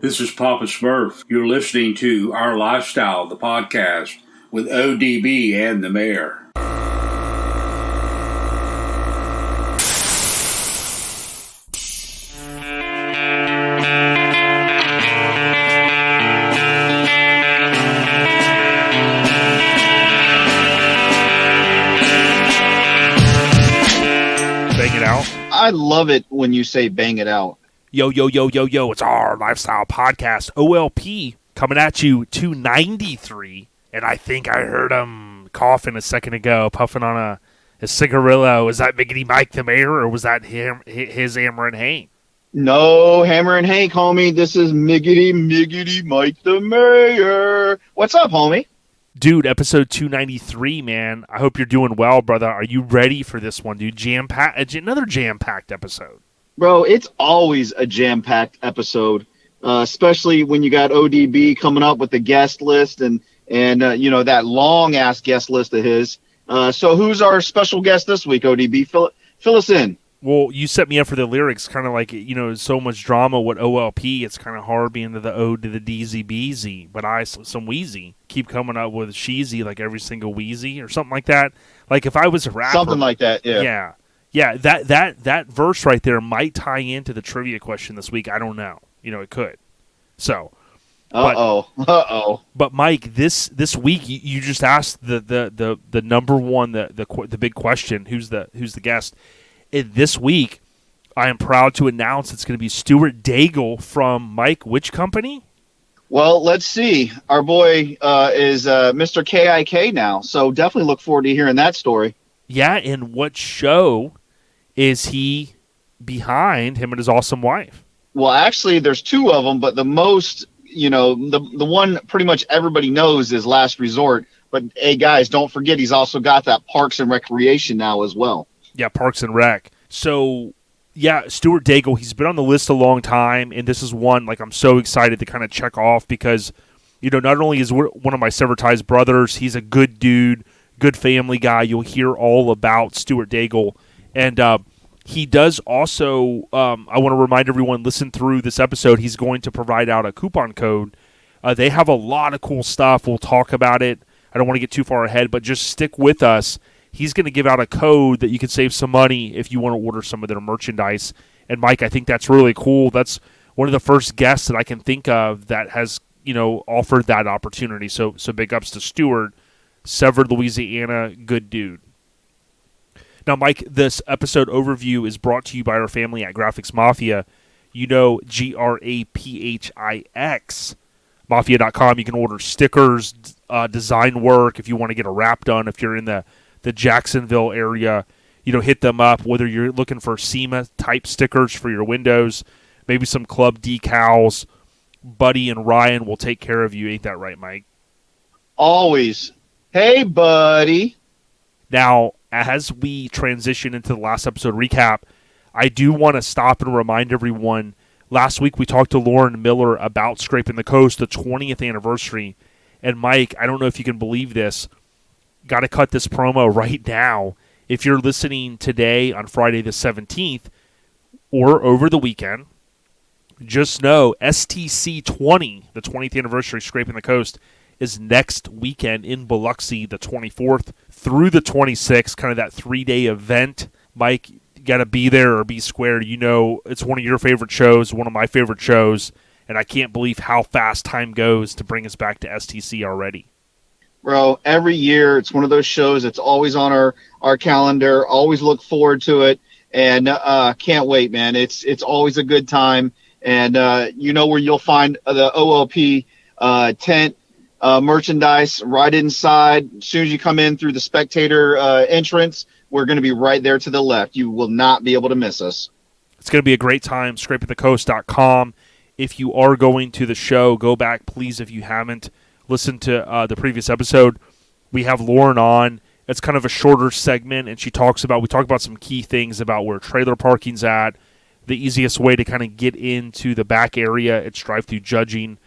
This is Papa Smurf. You're listening to Our Lifestyle, the podcast, with ODB and the Mayor. Bang it out. I love it when you say bang it out. Yo, it's Our Lifestyle Podcast, OLP, coming at you 293. And I think I heard him coughing a second ago, puffing on a cigarillo. Was that Miggity Mike the Mayor, or was that his Hammer and Hank? No, Hammer and Hank, homie. This is Miggity Mike the Mayor. What's up, homie? Dude, episode 293, man. I hope you're doing well, brother. Are you ready for this one, dude? Another jam-packed episode. Bro, it's always a jam-packed episode, especially when you got ODB coming up with the guest list and that long-ass guest list of his. So who's our special guest this week, ODB? Fill us in. Well, you set me up for the lyrics, kind of like, so much drama with OLP. It's kind of hard being to the Ode to the DZ Beezy, but some Wheezy keep coming up with Sheezy like every single Wheezy or something like that. Like if I was a rapper. Something like that, yeah. Yeah, that verse right there might tie into the trivia question this week. I don't know. It could. So. But Mike, this week you just asked the number one, the big question. Who's the guest? This week, I am proud to announce it's going to be Stuart Daigle from Mike. Which company? Well, let's see. Our boy is Mr. KIK now, so definitely look forward to hearing that story. Yeah, and what show is he behind, him and his awesome wife? Well, actually, there's two of them, but the most, the one pretty much everybody knows is Last Resort. But, hey, guys, don't forget he's also got that Parks and Recreation now as well. Yeah, Parks and Rec. So, yeah, Stuart Daigle, he's been on the list a long time, and this is one, like, I'm so excited to kind of check off because, not only is one of my severitized brothers, he's a good dude, good family guy. You'll hear all about Stuart Daigle. And he does also, I want to remind everyone, listen through this episode, he's going to provide out a coupon code. They have a lot of cool stuff. We'll talk about it. I don't want to get too far ahead, but just stick with us. He's going to give out a code that you can save some money if you want to order some of their merchandise. And, Mike, I think that's really cool. That's one of the first guests that I can think of that has, offered that opportunity. So big ups to Stuart, Severed, Louisiana, good dude. Now, Mike, this episode overview is brought to you by our family at Graphics Mafia. GRAPHIX, Mafia.com. You can order stickers, design work if you want to get a wrap done. If you're in the Jacksonville area, hit them up, whether you're looking for SEMA-type stickers for your windows, maybe some club decals. Buddy and Ryan will take care of you. Ain't that right, Mike? Always. Hey, buddy. Now, as we transition into the last episode recap, I do want to stop and remind everyone, last week we talked to Lauren Miller about Scraping the Coast, the 20th anniversary. And Mike, I don't know if you can believe this, got to cut this promo right now. If you're listening today on Friday the 17th or over the weekend, just know STC 20, the 20th anniversary Scraping the Coast, is next weekend in Biloxi, the 24th through the 26th, kind of that 3-day event. Mike, you got to be there or be square. It's one of your favorite shows, one of my favorite shows, and I can't believe how fast time goes to bring us back to STC already. Bro, every year it's one of those shows that's always on our calendar, always look forward to it, and can't wait, man. It's always a good time, and where you'll find the OLP tent, merchandise right inside. As soon as you come in through the spectator entrance, we're going to be right there to the left. You will not be able to miss us. It's going to be a great time. ScrapingTheCoast.com. If you are going to the show, go back, please, if you haven't. Listen to the previous episode. We have Lauren on. It's kind of a shorter segment, and we talk about some key things about where trailer parking's at, the easiest way to kind of get into the back area. It's drive-through judging.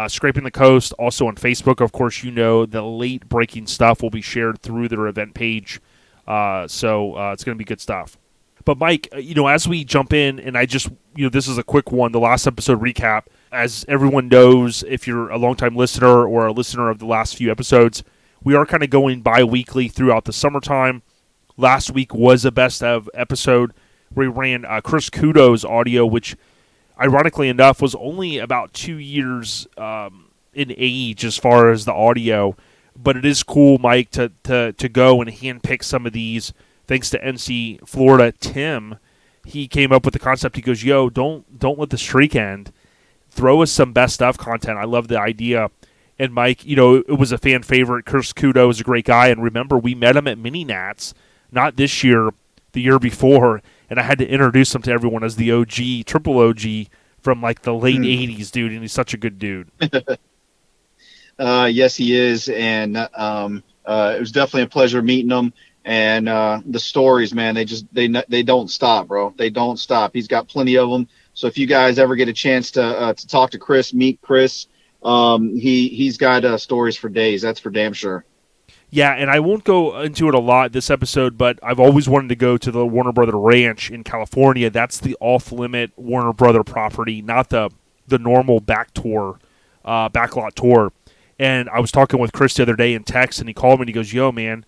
Scraping the Coast, also on Facebook, of course, the late-breaking stuff will be shared through their event page. So it's going to be good stuff. But, Mike, as we jump in, and I just, this is a quick one, the last episode recap, As everyone knows, if you're a longtime listener or a listener of the last few episodes, we are kind of going bi-weekly throughout the summertime. Last week was a best of episode where we ran Chris Kudo's audio, which ironically enough was only about 2 years in age as far as the audio. But it is cool, Mike, to go and handpick some of these. Thanks to NC Florida, Tim, he came up with the concept. He goes, "Yo, don't let the streak end. Throw us some best of content." I love the idea. And Mike, it was a fan favorite. Chris Kudo is a great guy. And remember, we met him at Mini Nats, not this year, the year before. And I had to introduce him to everyone as the OG, triple OG from like the late 80s, dude. And he's such a good dude. Yes, he is. And it was definitely a pleasure meeting him. And the stories, man, they don't stop, bro. They don't stop. He's got plenty of them. So if you guys ever get a chance to talk to Chris, meet Chris, he's got stories for days. That's for damn sure. Yeah, and I won't go into it a lot this episode, but I've always wanted to go to the Warner Brother Ranch in California. That's the off-limit Warner Brother property, not the normal backlot tour. And I was talking with Chris the other day in text, and he called me and he goes, "Yo, man,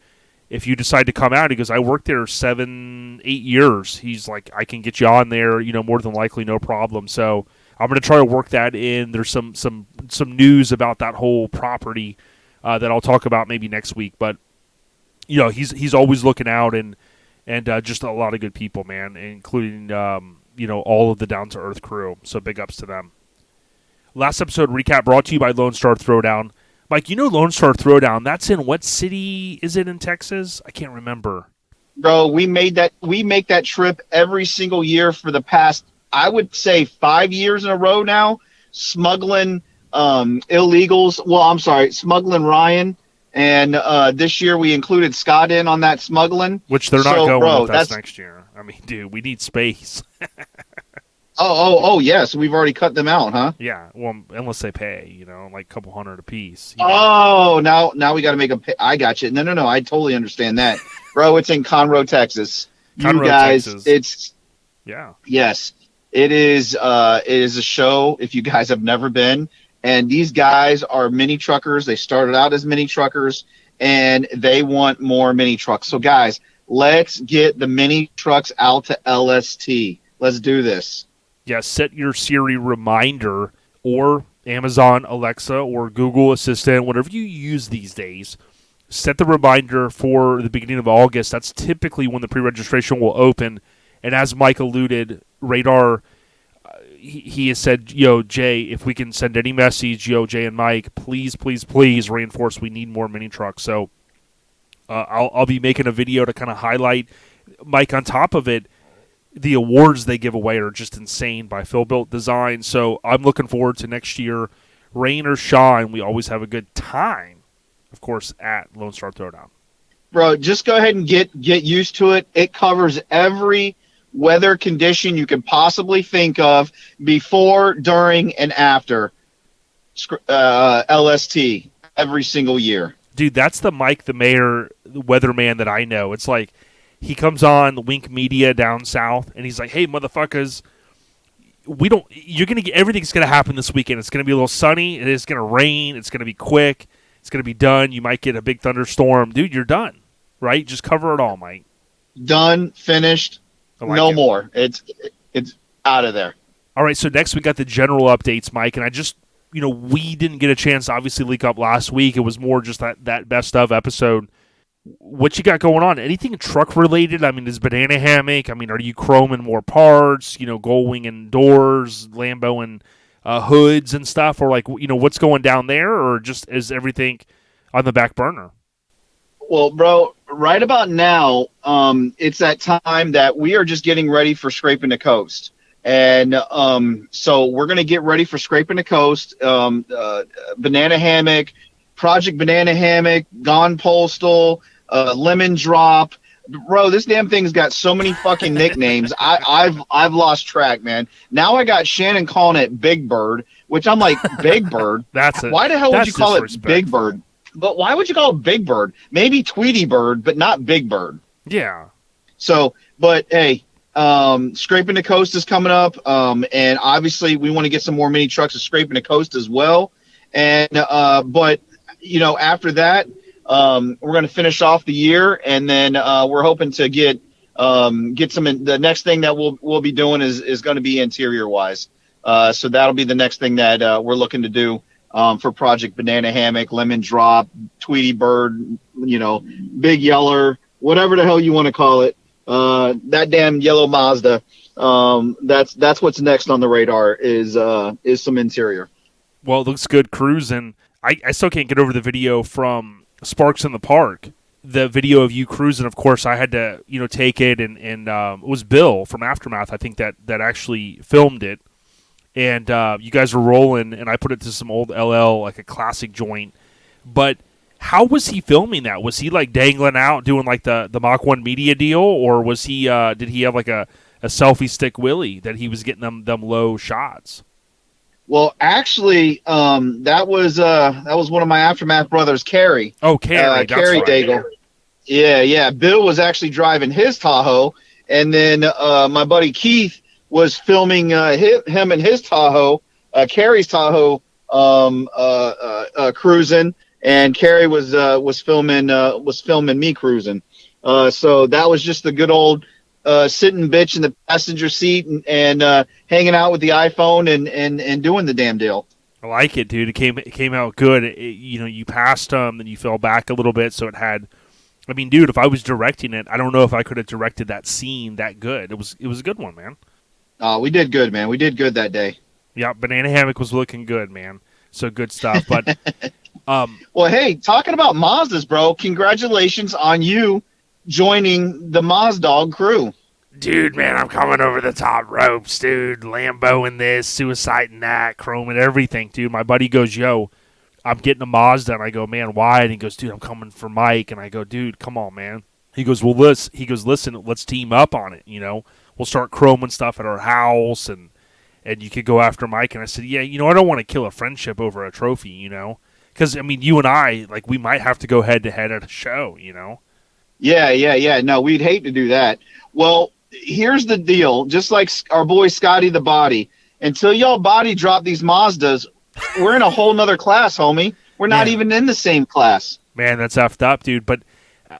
if you decide to come out," he goes, "I worked there 7-8 years." He's like, "I can get you on there, more than likely, no problem." So I'm going to try to work that in. There's some news about that whole property that I'll talk about maybe next week. But he's always looking out, and just a lot of good people, man, including all of the Down to Earth crew. So big ups to them. Last episode recap brought to you by Lone Star Throwdown. Mike, Lone Star Throwdown, that's in what city is it in Texas? I can't remember. Bro, we make that trip every single year for the past, I would say, 5 years in a row now, smuggling illegals. Well, I'm sorry, smuggling Ryan. And this year we included Scott in on that smuggling. Which they're not going with us next year. I mean, dude, we need space. Oh, yes. We've already cut them out, huh? Yeah. Well, unless they pay, like a couple $100 a piece. Oh, now we got to make them pay. I got you. No. I totally understand that. Bro, it's in Conroe, Texas. Conroe, you guys, Texas. Yeah. Yes. It is a show if you guys have never been. And these guys are mini truckers. They started out as mini truckers, and they want more mini trucks. So, guys, let's get the mini trucks out to LST. Let's do this. Yeah, set your Siri reminder or Amazon Alexa or Google Assistant, whatever you use these days. Set the reminder for the beginning of August. That's typically when the pre-registration will open. And as Mike alluded, Radar, he has said, "Yo, Jay, if we can send any message, Jay and Mike, please, please, please reinforce we need more mini trucks." So I'll be making a video to kind of highlight, Mike, on top of it, the awards they give away are just insane by Phil Built Design. So I'm looking forward to next year. Rain or shine, we always have a good time, of course, at Lone Star Throwdown. Bro, just go ahead and get used to it. It covers every weather condition you can possibly think of before, during, and after LST every single year. Dude, that's the Mike the Mayor weatherman that I know. It's like he comes on Wink Media down south, and he's like, "Hey, motherfuckers, everything's gonna happen this weekend. It's gonna be a little sunny. It is gonna rain. It's gonna be quick. It's gonna be done. You might get a big thunderstorm, dude. You're done, right? Just cover it all, Mike. Done, finished, no more. It's out of there." All right. So next we got the general updates, Mike, and I just we didn't get a chance to obviously leak up last week. It was more just that best of episode. What you got going on? Anything truck related? I mean, is Banana Hammock? I mean, are you chroming more parts? Gullwing and doors, Lambo and hoods and stuff, or what's going down there, or just is everything on the back burner? Well, bro, right about now, it's that time that we are just getting ready for Scraping the Coast. And so we're going to get ready for Scraping the Coast, Banana Hammock, Project Banana Hammock, Gone Postal, Lemon Drop. Bro, this damn thing's got so many fucking nicknames. I've lost track, man. Now I got Shannon calling it Big Bird, which I'm like, Big Bird? Why the hell would you call it Big Bird? But why would you call it Big Bird? Maybe Tweety Bird, but not Big Bird. Yeah. So, but hey, Scraping the Coast is coming up, and obviously we want to get some more mini trucks of Scraping the Coast as well. And but after that, we're going to finish off the year, and then we're hoping to get some. The next thing that we'll be doing is going to be interior wise. So that'll be the next thing that we're looking to do for Project Banana Hammock, Lemon Drop, Tweety Bird, Big Yeller, whatever the hell you want to call it. That damn yellow Mazda. That's what's next on the radar is some interior. Well, it looks good cruising. I still can't get over the video from Sparks in the Park. The video of you cruising, of course, I had to take it, and it was Bill from Aftermath, I think, that actually filmed it. And you guys were rolling, and I put it to some old LL, like a classic joint. But how was he filming that? Was he like dangling out doing like the Mach 1 media deal, or was he did he have like a selfie stick Willie that he was getting them low shots? Well, actually, that was one of my Aftermath brothers, Kerry. Oh, Kerry, that's Kerry right. Daigle. Yeah. Bill was actually driving his Tahoe, and then my buddy Keith was filming him and his Tahoe, Kerry's Tahoe, cruising, and Kerry was filming me cruising. So that was just the good old sitting bitch in the passenger seat and hanging out with the iPhone and doing the damn deal. I like it, dude. It came out good. You passed then you fell back a little bit, so it had. I mean, dude, if I was directing it, I don't know if I could have directed that scene that good. It was a good one, man. We did good, man. We did good that day. Yeah, Banana Hammock was looking good, man. So good stuff. But well, hey, talking about Mazdas, bro, congratulations on you joining the Mazdog crew. Dude, man, I'm coming over the top ropes, dude. Lambo in this, Suicide in that, Chrome and everything, dude. My buddy goes, yo, I'm getting a Mazda. And I go, man, why? And he goes, dude, I'm coming for Mike. And I go, dude, come on, man. He goes, well, listen, let's team up on it, We'll start chroming stuff at our house, and you could go after Mike. And I said, yeah, I don't want to kill a friendship over a trophy, Because, I mean, you and I, like, we might have to go head-to-head at a show, Yeah. No, we'd hate to do that. Well, here's the deal. Just like our boy Scotty the Body, until y'all body drop these Mazdas, we're in a whole nother class, homie. We're not even in the same class. Man, that's effed up, dude. But,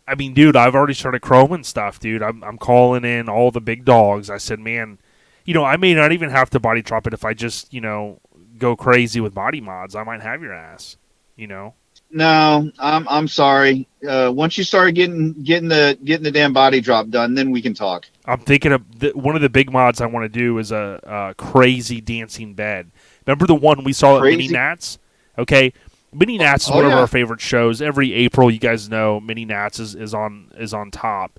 I mean, dude, I've already started chroming stuff, dude. I'm calling in all the big dogs. I said, man, I may not even have to body drop it if I just, go crazy with body mods. I might have your ass, No, I'm sorry. Once you start getting the damn body drop done, then we can talk. I'm thinking of one of the big mods I want to do is a crazy dancing bed. Remember the one we saw at Mini Nats? Okay, Mini Nats is one of our favorite shows. Every April, you guys know, Mini Nats is on top.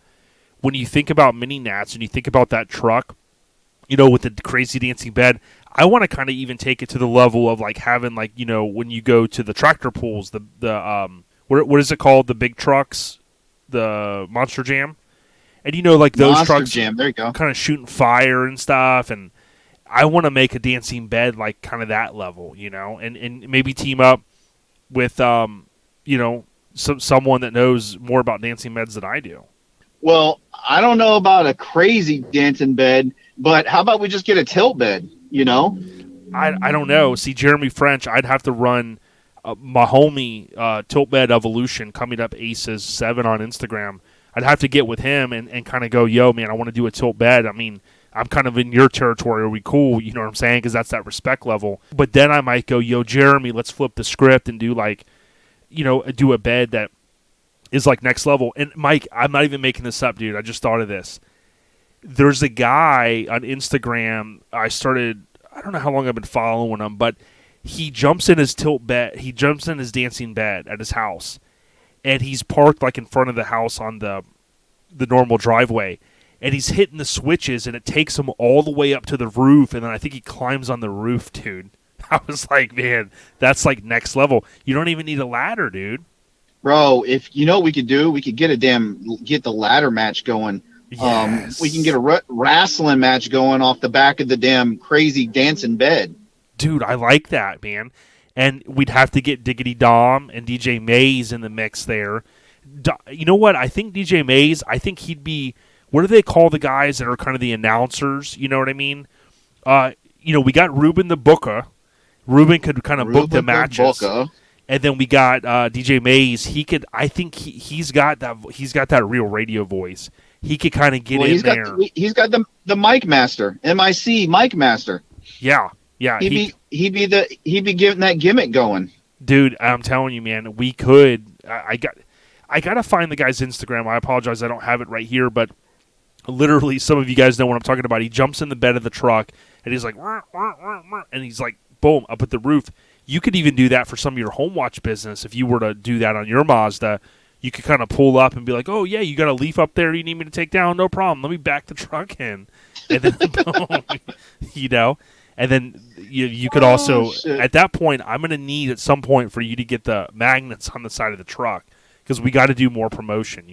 When you think about Mini Nats and you think about that truck, with the crazy dancing bed, I want to kind of even take it to the level of like having like when you go to the tractor pools, the what is it called, the big trucks, the Monster Jam, and like those Monster trucks, Jam, there you go, kind of shooting fire and stuff, and I want to make a dancing bed like kind of that level, and maybe team up with someone that knows more about dancing beds than I do. Well, I don't know about a crazy dancing bed, but how about we just get a tilt bed? I don't know. See, Jeremy French, I'd have to run my homie Tilt Bed Evolution, coming up Aces 7 on Instagram. I'd have to get with him and kind of go, yo, man, I want to do a tilt bed. I mean, I'm kind of in your territory. Are we cool? You know what I'm saying? Because that's that respect level. But then I might go, yo, Jeremy, let's flip the script and do like, do a bed that is like next level. And Mike, I'm not even making this up, dude. I just thought of this. There's a guy on Instagram. I don't know how long I've been following him, but he jumps in his tilt bed. He jumps in his dancing bed at his house, and he's parked like in front of the house on the normal driveway, and he's hitting the switches, and it takes him all the way up to the roof, and then I think he climbs on the roof, dude. I was like, man, that's like next level. You don't even need a ladder, dude. Bro, if what we could do, we could get the ladder match going. Yes. We can get a wrestling match going off the back of the damn crazy dancing bed. Dude, I like that, man. And we'd have to get Diggity Dom and DJ Mays in the mix there. You know what? I think DJ Mays, he'd be what do they call the guys that are kind of the announcers? You know what I mean? We got Ruben the Booker. Ruben could kind of book the matches. And then we got DJ Mays. I think he's got that real radio voice. He could kind of get in there. He's got the mic master, MIC mic master. Yeah. He'd be getting that gimmick going. Dude, I'm telling you, man, we could. I got to find the guy's Instagram. I apologize, I don't have it right here, but literally, some of you guys know what I'm talking about. He jumps in the bed of the truck, and he's like, wah, wah, wah, wah, and he's like, boom, up at the roof. You could even do that for some of your home watch business. If you were to do that on your Mazda, you could kind of pull up and be like, oh, yeah, you got a leaf up there you need me to take down? No problem. Let me back the truck in. And then, boom, And then you could also, at that point, I'm going to need at some point for you to get the magnets on the side of the truck because we got to do more promotion,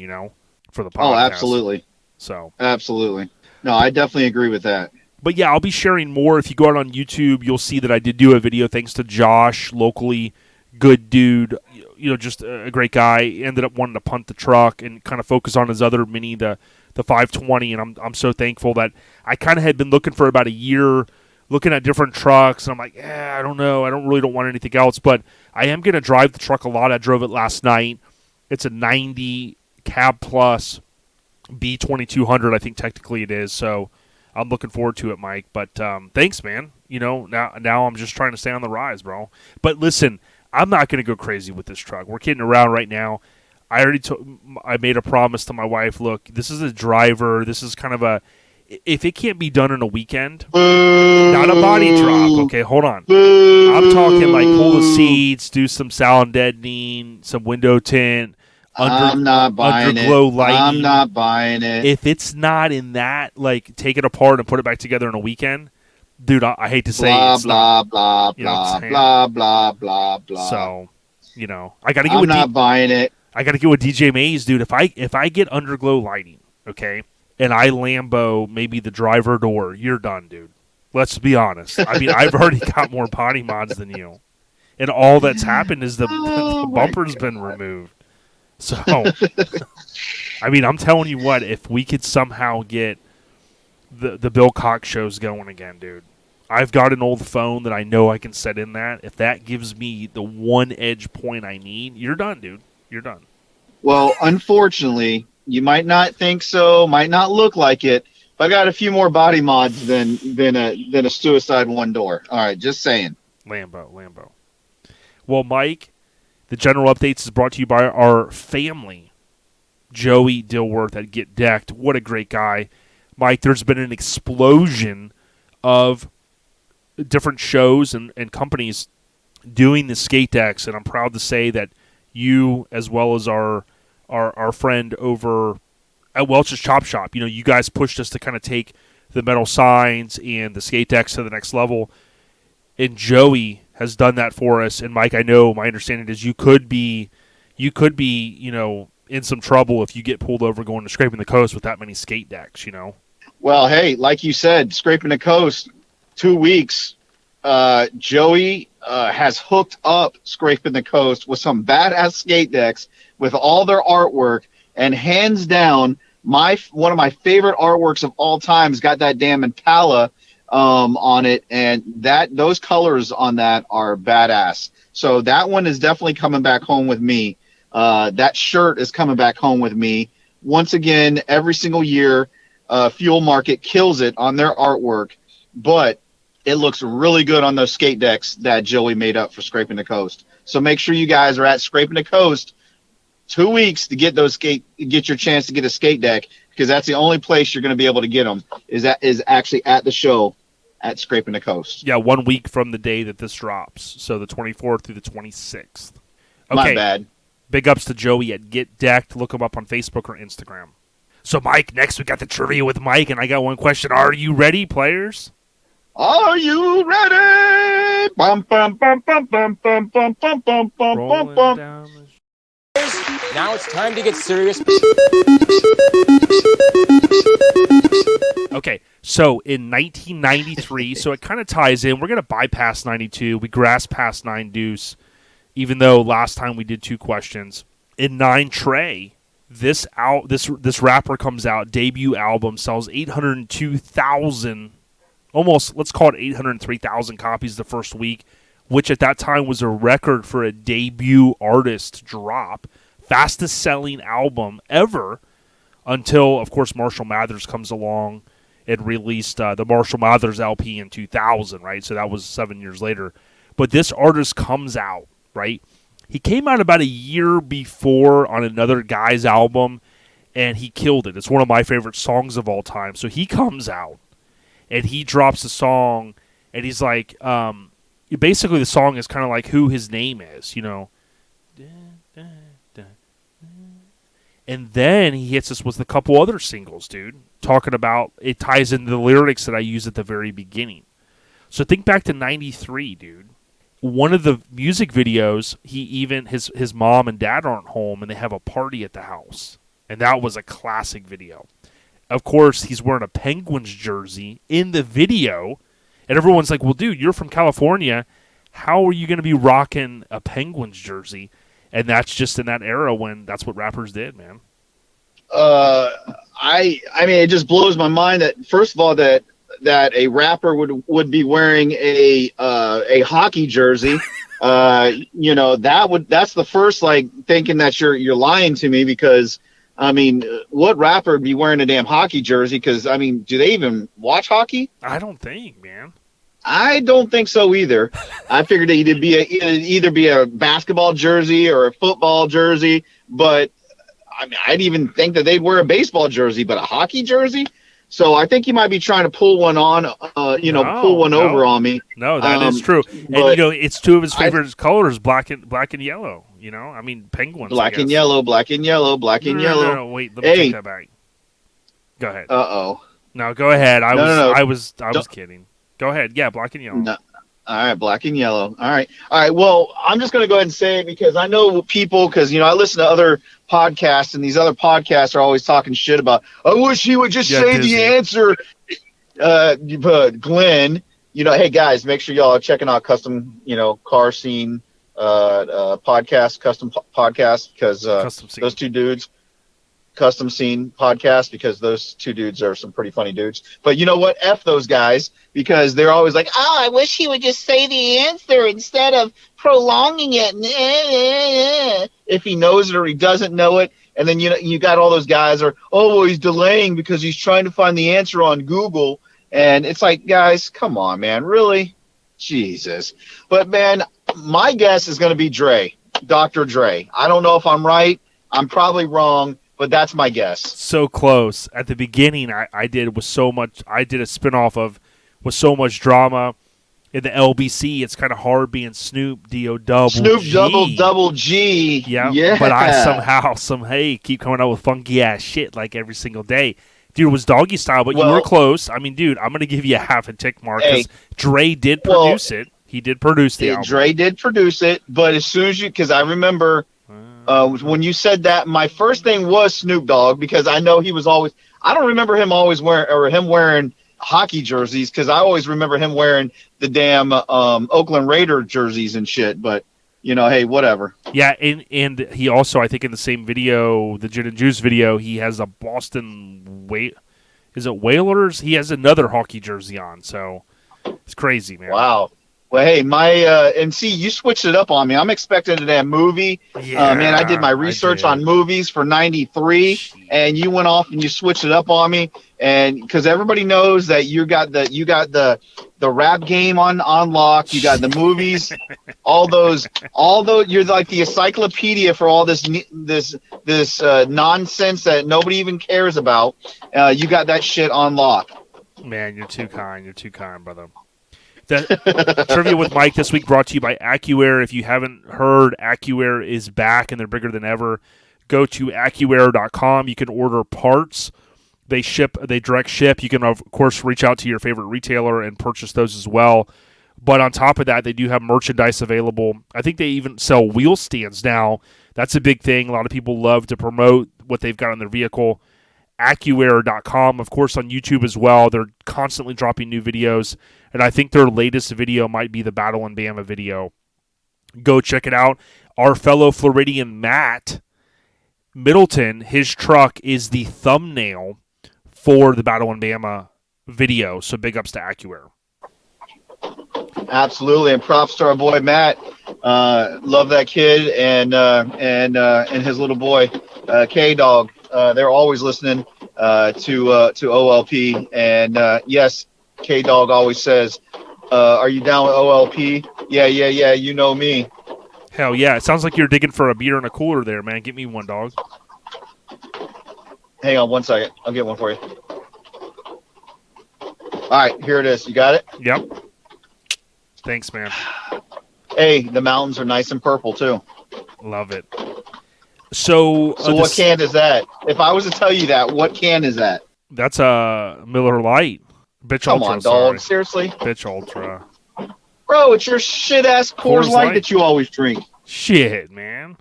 for the podcast. Oh, absolutely. So absolutely. No, I definitely agree with that. But yeah, I'll be sharing more. If you go out on YouTube, you'll see that I did do a video thanks to Josh, locally, good dude, just a great guy. Ended up wanting to punt the truck and kind of focus on his other Mini, the 520, and I'm so thankful that I kind of had been looking for about a year, looking at different trucks, and I'm like, I don't know. I don't want anything else, but I am going to drive the truck a lot. I drove it last night. It's a 90 Cab Plus B2200, I think technically it is, so I'm looking forward to it, Mike. But thanks, man. Now I'm just trying to stay on the rise, bro. But listen, I'm not going to go crazy with this truck. We're kidding around right now. I made a promise to my wife, look, this is a driver. This is kind of if it can't be done in a weekend, not a body drop. Okay, hold on. I'm talking like pull the seats, do some sound deadening, some window tint, I'm not buying underglow it. lighting. I'm not buying it. If it's not in that, like, take it apart and put it back together in a weekend, dude, I hate to say blah, it's blah, not, blah, blah, blah, blah, blah. So, I got to get I'm with not buying it. I got to get with DJ Mays, dude. If I get underglow lighting, okay, and I Lambo maybe the driver door, you're done, dude. Let's be honest. I mean, I've already got more body mods than you, and all that's happened is the bumper's been removed. So, I mean, I'm telling you what, if we could somehow get the Bill Cox shows going again, dude, I've got an old phone that I know I can set in that. If that gives me the one edge point I need, you're done, dude. You're done. Well, unfortunately, you might not think so, might not look like it, but I got a few more body mods than a suicide one door. All right, just saying. Lambo. Well, Mike, the general updates is brought to you by our family, Joey Dilworth at Get Decked. What a great guy. Mike, there's been an explosion of different shows and companies doing the skate decks, and I'm proud to say that you, as well as our friend over at Welch's Chop Shop, you guys pushed us to kind of take the metal signs and the skate decks to the next level, and Joey has done that for us. And Mike, I know my understanding is you could be in some trouble if you get pulled over going to Scraping the Coast with that many skate decks. Well, hey, like you said, Scraping the Coast, 2 weeks. Joey has hooked up Scraping the Coast with some badass skate decks with all their artwork, and hands down, one of my favorite artworks of all time has got that damn Impala on it, and those colors on that are badass. So that one is definitely coming back home with me. That shirt is coming back home with me. Once again, every single year, Fuel Market kills it on their artwork, but it looks really good on those skate decks that Joey made up for Scraping the Coast. So make sure you guys are at Scraping the Coast 2 weeks to get your chance to get a skate deck, because that's the only place you're going to be able to get them is actually at the show at Scraping the Coast. Yeah, 1 week from the day that this drops, so the 24th through the 26th. Okay. My bad. Big ups to Joey at Get Decked. Look him up on Facebook or Instagram. So, Mike, next we got the trivia with Mike, and I got one question. Are you ready, players? Are you ready? Bum, bum, bum, bum, bum, bum, bum, bum, bum, bum, bum. Now it's time to get serious. Okay, so in 1993, so it kind of ties in. We're going to bypass 92. We grass past 9 Deuce, even though last time we did 2 questions. In 9 Trey, This rapper comes out, debut album, sells 802,000, almost, let's call it 803,000 copies the first week, which at that time was a record for a debut artist drop. Fastest selling album ever until, of course, Marshall Mathers comes along and released the Marshall Mathers LP in 2000, right? So that was 7 years later. But this artist comes out, right? He came out about a year before on another guy's album, and he killed it. It's one of my favorite songs of all time. So he comes out, and he drops a song, and he's like, basically the song is kind of like who his name is, you know. And then he hits us with a couple other singles, dude, talking about, it ties into the lyrics that I use at the very beginning. So think back to 93, dude. One of the music videos, his mom and dad aren't home, and they have a party at the house. And that was a classic video. Of course, he's wearing a Penguins jersey in the video, and everyone's like, well, dude, you're from California. How are you going to be rocking a Penguins jersey? And that's just in that era when that's what rappers did, man. I mean, it just blows my mind that, first of all, that a rapper would be wearing a hockey jersey. You know, that's the first, like, thinking that you're lying to me, because I mean, what rapper would be wearing a damn hockey jersey? Because I mean, do they even watch hockey? I don't think, man. I don't think so either. I figured it'd either be a basketball jersey or a football jersey, but I mean, I'd even think that they'd wear a baseball jersey, but a hockey jersey. So I think you might be trying to pull one on, pull one over on me. No, that is true. And you know, it's two of his favorite colors, black and yellow. You know, I mean, Penguins. Black and yellow, black and yellow, black and yellow. No, wait, let me take that back. Go ahead. No, go ahead. I was kidding. Go ahead. Yeah, black and yellow. No. All right, black and yellow. All right. Well, I'm just going to go ahead and say it because I know people, because, you know, I listen to other podcasts, and these other podcasts are always talking shit about, I wish he would just say Disney. The answer. But Glenn, you know, hey, guys, make sure y'all are checking out Custom, you know, Car Scene podcast, Custom podcast, because those two dudes, Custom Scene podcast, because those two dudes are some pretty funny dudes. But you know what? F those guys, because they're always like, oh, I wish he would just say the answer instead of prolonging it. If he knows it or he doesn't know it. And then, you know, you got all those guys are, oh, well, he's delaying because he's trying to find the answer on Google. And it's like, guys, come on, man. Really? Jesus. But, man, my guess is going to be Dre, Dr. Dre. I don't know if I'm right. I'm probably wrong. But that's my guess. So close. At the beginning, I did a spinoff of with so much drama in the LBC. It's kind of hard being Snoop double G. Yeah. But I somehow keep coming up with funky ass shit like every single day. Dude, it was Doggy Style, but you were close. I mean, dude, I'm gonna give you a half a tick mark because Dre did produce it. He did produce the album. Dre did produce it, but as soon as because I remember. When you said that, my first thing was Snoop Dogg, because I know he was always. I don't remember him always wearing hockey jerseys, because I always remember him wearing the damn Oakland Raider jerseys and shit. But you know, hey, whatever. Yeah, and he also, I think, in the same video, the Gin and Juice video, he has a Boston Is it Whalers? He has another hockey jersey on, so it's crazy, man. Wow. Well, hey, and see, you switched it up on me. I'm expecting a damn movie. Yeah, man, I did my research on movies for 93, and you went off and you switched it up on me. And because everybody knows that you got the rap game on lock, you got the movies, all those you're like the encyclopedia for all this nonsense that nobody even cares about. You got that shit on lock. Man, you're too kind. You're too kind, brother. The Trivia with Mike this week brought to you by AccuAir. If you haven't heard, AccuAir is back and they're bigger than ever. Go to AccuAir.com. You can order parts. They direct ship. You can, of course, reach out to your favorite retailer and purchase those as well. But on top of that, they do have merchandise available. I think they even sell wheel stands now. That's a big thing. A lot of people love to promote what they've got on their vehicle. AccuAir.com, of course, on YouTube as well. They're constantly dropping new videos, and I think their latest video might be the Battle in Bama video. Go check it out. Our fellow Floridian Matt Middleton, his truck is the thumbnail for the Battle in Bama video. So big ups to AccuAir. Absolutely, and props to our boy Matt. Love that kid and his little boy K Dog. They're always listening to OLP, and yes, K Dog always says, "Are you down with OLP?" Yeah. You know me. Hell yeah! It sounds like you're digging for a beer in a cooler there, man. Get me one, dog. Hang on 1 second. I'll get one for you. All right, here it is. You got it? Yep. Thanks, man. Hey, the mountains are nice and purple too. Love it. So what can is that? If I was to tell you that, what can is that? That's a Miller Lite. Bitch Come Ultra. on, dog. Sorry. Seriously? Bitch Ultra. Bro, it's your shit-ass Coors Light that you always drink. Shit, man.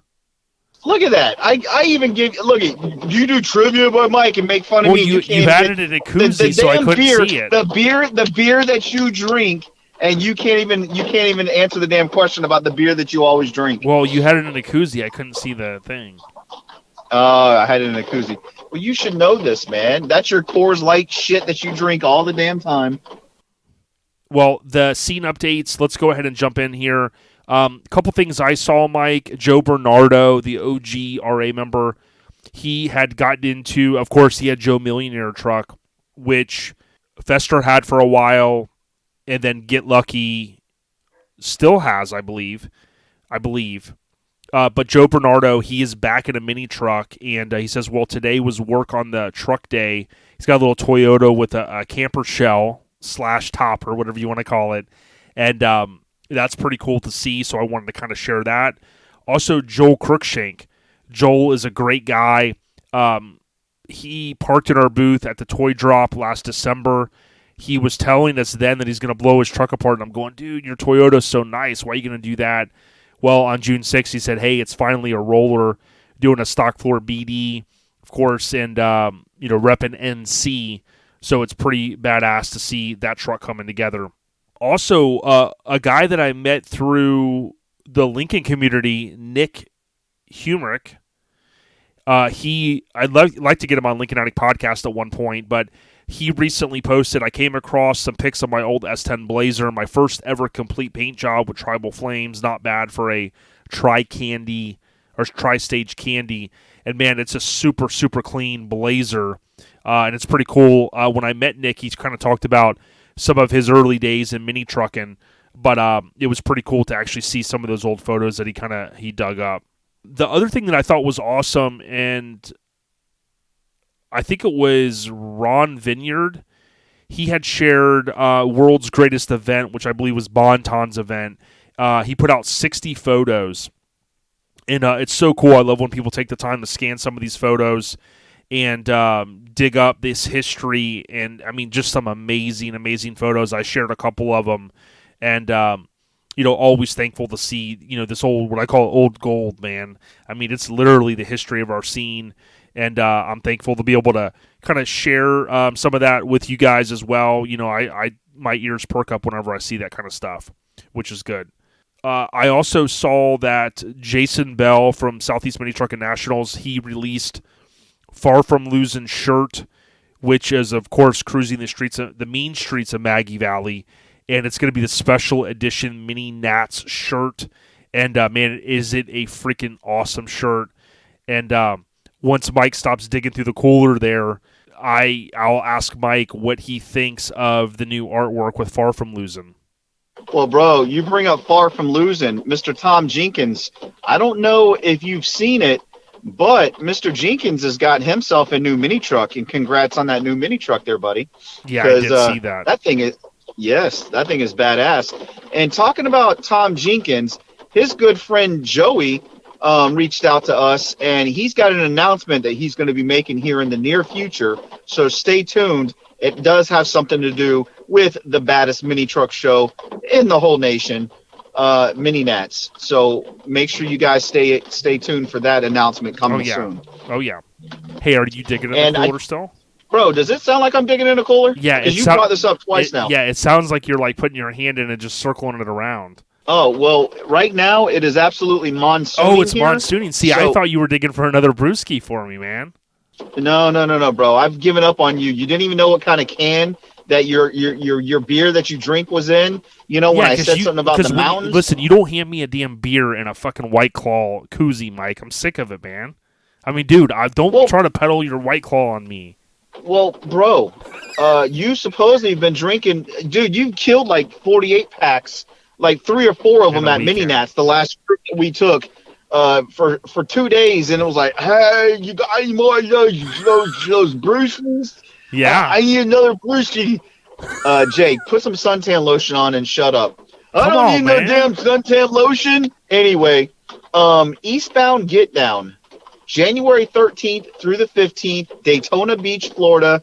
Look at that. I even give... Look, you do trivia by Mike and make fun of me. You had it in a koozie, so I couldn't see it. The beer that you drink, and you can't even answer the damn question about the beer that you always drink. Well, you had it in a koozie. I couldn't see the thing. I had it in a koozie. Well, you should know this, man. That's your Coors Light shit that you drink all the damn time. Well, the scene updates, let's go ahead and jump in here. A couple things I saw, Mike. Joe Bernardo, the OG RA member, he had gotten into, of course, he had Joe Millionaire truck, which Fester had for a while, and then Get Lucky still has, I believe. But Joe Bernardo, he is back in a mini truck, and he says, well, today was work on the truck day. He's got a little Toyota with a camper shell / top, or whatever you want to call it. And that's pretty cool to see, so I wanted to kind of share that. Also, Joel Cruikshank. Joel is a great guy. He parked in our booth at the toy drop last December. He was telling us then that he's going to blow his truck apart, and I'm going, dude, your Toyota's so nice. Why are you going to do that? Well, on June 6th, he said, hey, it's finally a roller doing a stock floor BD, of course, and, repping NC. So it's pretty badass to see that truck coming together. Also, a guy that I met through the Lincoln community, Nick Humrick. I'd like to get him on Lincoln Attic Podcast at one point, but he recently posted, I came across some pics of my old S10 Blazer, my first ever complete paint job with tribal flames. Not bad for a tri-stage candy. And man, it's a super, super clean Blazer. And it's pretty cool. When I met Nick, he's kind of talked about some of his early days in mini trucking, but it was pretty cool to actually see some of those old photos that he dug up. The other thing that I thought was awesome, and I think it was Ron Vineyard, he had shared World's Greatest Event, which I believe was Bonton's event. He put out 60 photos, and it's so cool. I love when people take the time to scan some of these photos and dig up this history, and I mean, just some amazing, amazing photos. I shared a couple of them, and always thankful to see this old, what I call old gold, man. I mean, it's literally the history of our scene, and I'm thankful to be able to kind of share some of that with you guys as well. My ears perk up whenever I see that kind of stuff, which is good. I also saw that Jason Bell from Southeast Mini Truckin' Nationals, he released Far From Losing shirt, which is, of course, cruising the mean streets of Maggie Valley, and it's going to be the special edition Mini Nats shirt, and man, is it a freaking awesome shirt. And once Mike stops digging through the cooler there, I'll ask Mike what he thinks of the new artwork with Far From Losing. Well, bro, you bring up Far From Losing, Mr. Tom Jenkins. I don't know if you've seen it, but Mr. Jenkins has got himself a new mini truck, and congrats on that new mini truck there, buddy. Yeah, I did see that. That thing is badass. And talking about Tom Jenkins, his good friend Joey reached out to us, and he's got an announcement that he's going to be making here in the near future. So stay tuned. It does have something to do with the baddest mini truck show in the whole nation, Mini Nats. So make sure you guys stay tuned for that announcement coming soon. Oh yeah. Hey, are you digging in the cooler still? Bro, does it sound like I'm digging in a cooler? Yeah, because you brought this up twice now. Yeah, it sounds like you're like putting your hand in and just circling it around. Oh, well, right now it is absolutely monsooning Oh, it's here. monsooning. See, I thought you were digging for another brewski for me, man. No, bro. I've given up on you. You didn't even know what kind of can that your beer that you drink was in. You know, when I said something about the mountains. Listen, you don't hand me a damn beer in a fucking White Claw koozie, Mike. I'm sick of it, man. I mean, dude, don't try to peddle your White Claw on me. Well, bro, you supposedly have been drinking. Dude, you killed like 48 packs, like 3 or 4 of them at Mini Nats the last trip that we took for 2 days. And it was like, hey, you got any more of those brewskis? Yeah. I need another brewski. Jake, put some suntan lotion on and shut up. I don't need no damn suntan lotion. Anyway, Eastbound Get Down. January 13th through the 15th, Daytona Beach, Florida,